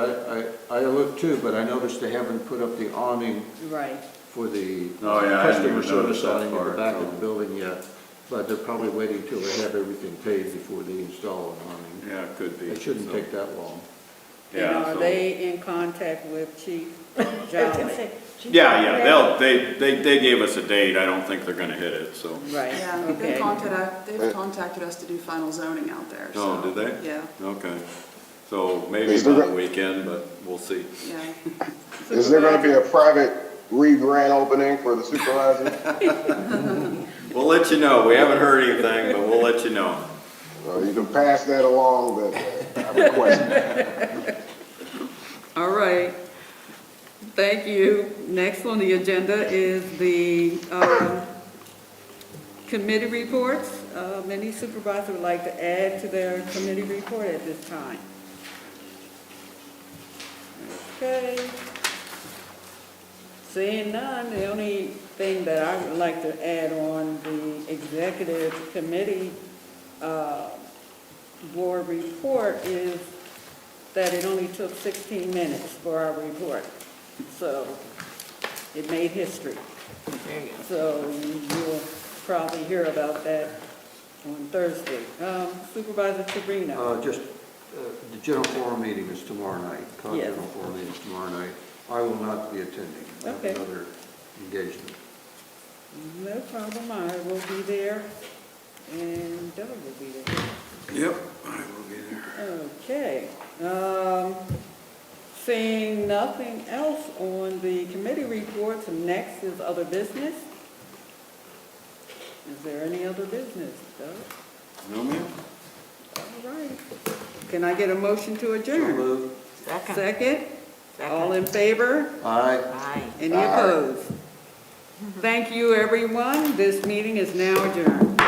[SPEAKER 5] I looked too, but I noticed they haven't put up the awning
[SPEAKER 1] Right.
[SPEAKER 5] for the
[SPEAKER 2] Oh, yeah, I didn't
[SPEAKER 5] customer
[SPEAKER 2] even
[SPEAKER 5] service
[SPEAKER 2] notice that
[SPEAKER 5] awning in the
[SPEAKER 2] part,
[SPEAKER 5] back of
[SPEAKER 2] so.
[SPEAKER 5] the building yet. But they're probably waiting till they have everything paved before they install an awning.
[SPEAKER 2] yeah, it could be.
[SPEAKER 5] It shouldn't
[SPEAKER 2] So,
[SPEAKER 5] take that long.
[SPEAKER 1] And
[SPEAKER 2] Yeah,
[SPEAKER 1] are
[SPEAKER 2] so-
[SPEAKER 1] they in contact with Chief Jolly?
[SPEAKER 2] Yeah, they gave us a date. I don't think they're gonna hit it, so.
[SPEAKER 1] Right,
[SPEAKER 12] Yeah,
[SPEAKER 1] okay.
[SPEAKER 12] they've contacted us to do final zoning out there, so.
[SPEAKER 2] Oh, did they?
[SPEAKER 12] Yeah,
[SPEAKER 2] Okay. So maybe
[SPEAKER 6] Is there
[SPEAKER 2] about a
[SPEAKER 6] go-
[SPEAKER 2] weekend, but we'll see.
[SPEAKER 12] yeah.
[SPEAKER 6] Is there gonna be a private re-grant opening for the supervisor?
[SPEAKER 2] We'll let you know. We haven't heard anything, but we'll let you know.
[SPEAKER 6] You can pass that along, but I request it.
[SPEAKER 1] All right. Thank you. Next on the agenda is the committee reports. Any supervisor would like to add to their committee report at this time? Okay. Seeing none, the only thing that I would like to add on the executive committee board report is that it only took 16 minutes for our report. So it made history. So you'll probably hear about that on Thursday. Supervisor Trevino.
[SPEAKER 5] Just, the general forum meeting is tomorrow night.
[SPEAKER 1] Yes.
[SPEAKER 5] General forum meeting is tomorrow night. I will not be attending. I have
[SPEAKER 1] Okay.
[SPEAKER 5] another engagement.
[SPEAKER 1] No problem, I will be there, and Doug will be there.
[SPEAKER 2] Yep, I will be there.
[SPEAKER 1] Okay. Seeing nothing else on the committee reports, next is other business. Is there any other business, Doug?
[SPEAKER 2] No, ma'am?
[SPEAKER 1] All right. Can I get a motion to
[SPEAKER 5] So
[SPEAKER 1] adjourn?
[SPEAKER 5] moved.
[SPEAKER 7] Second.
[SPEAKER 1] Second? All in favor?
[SPEAKER 5] Aye.
[SPEAKER 7] Aye.
[SPEAKER 1] Any
[SPEAKER 6] Aye.
[SPEAKER 1] opposed? Thank you, everyone. This meeting is now adjourned.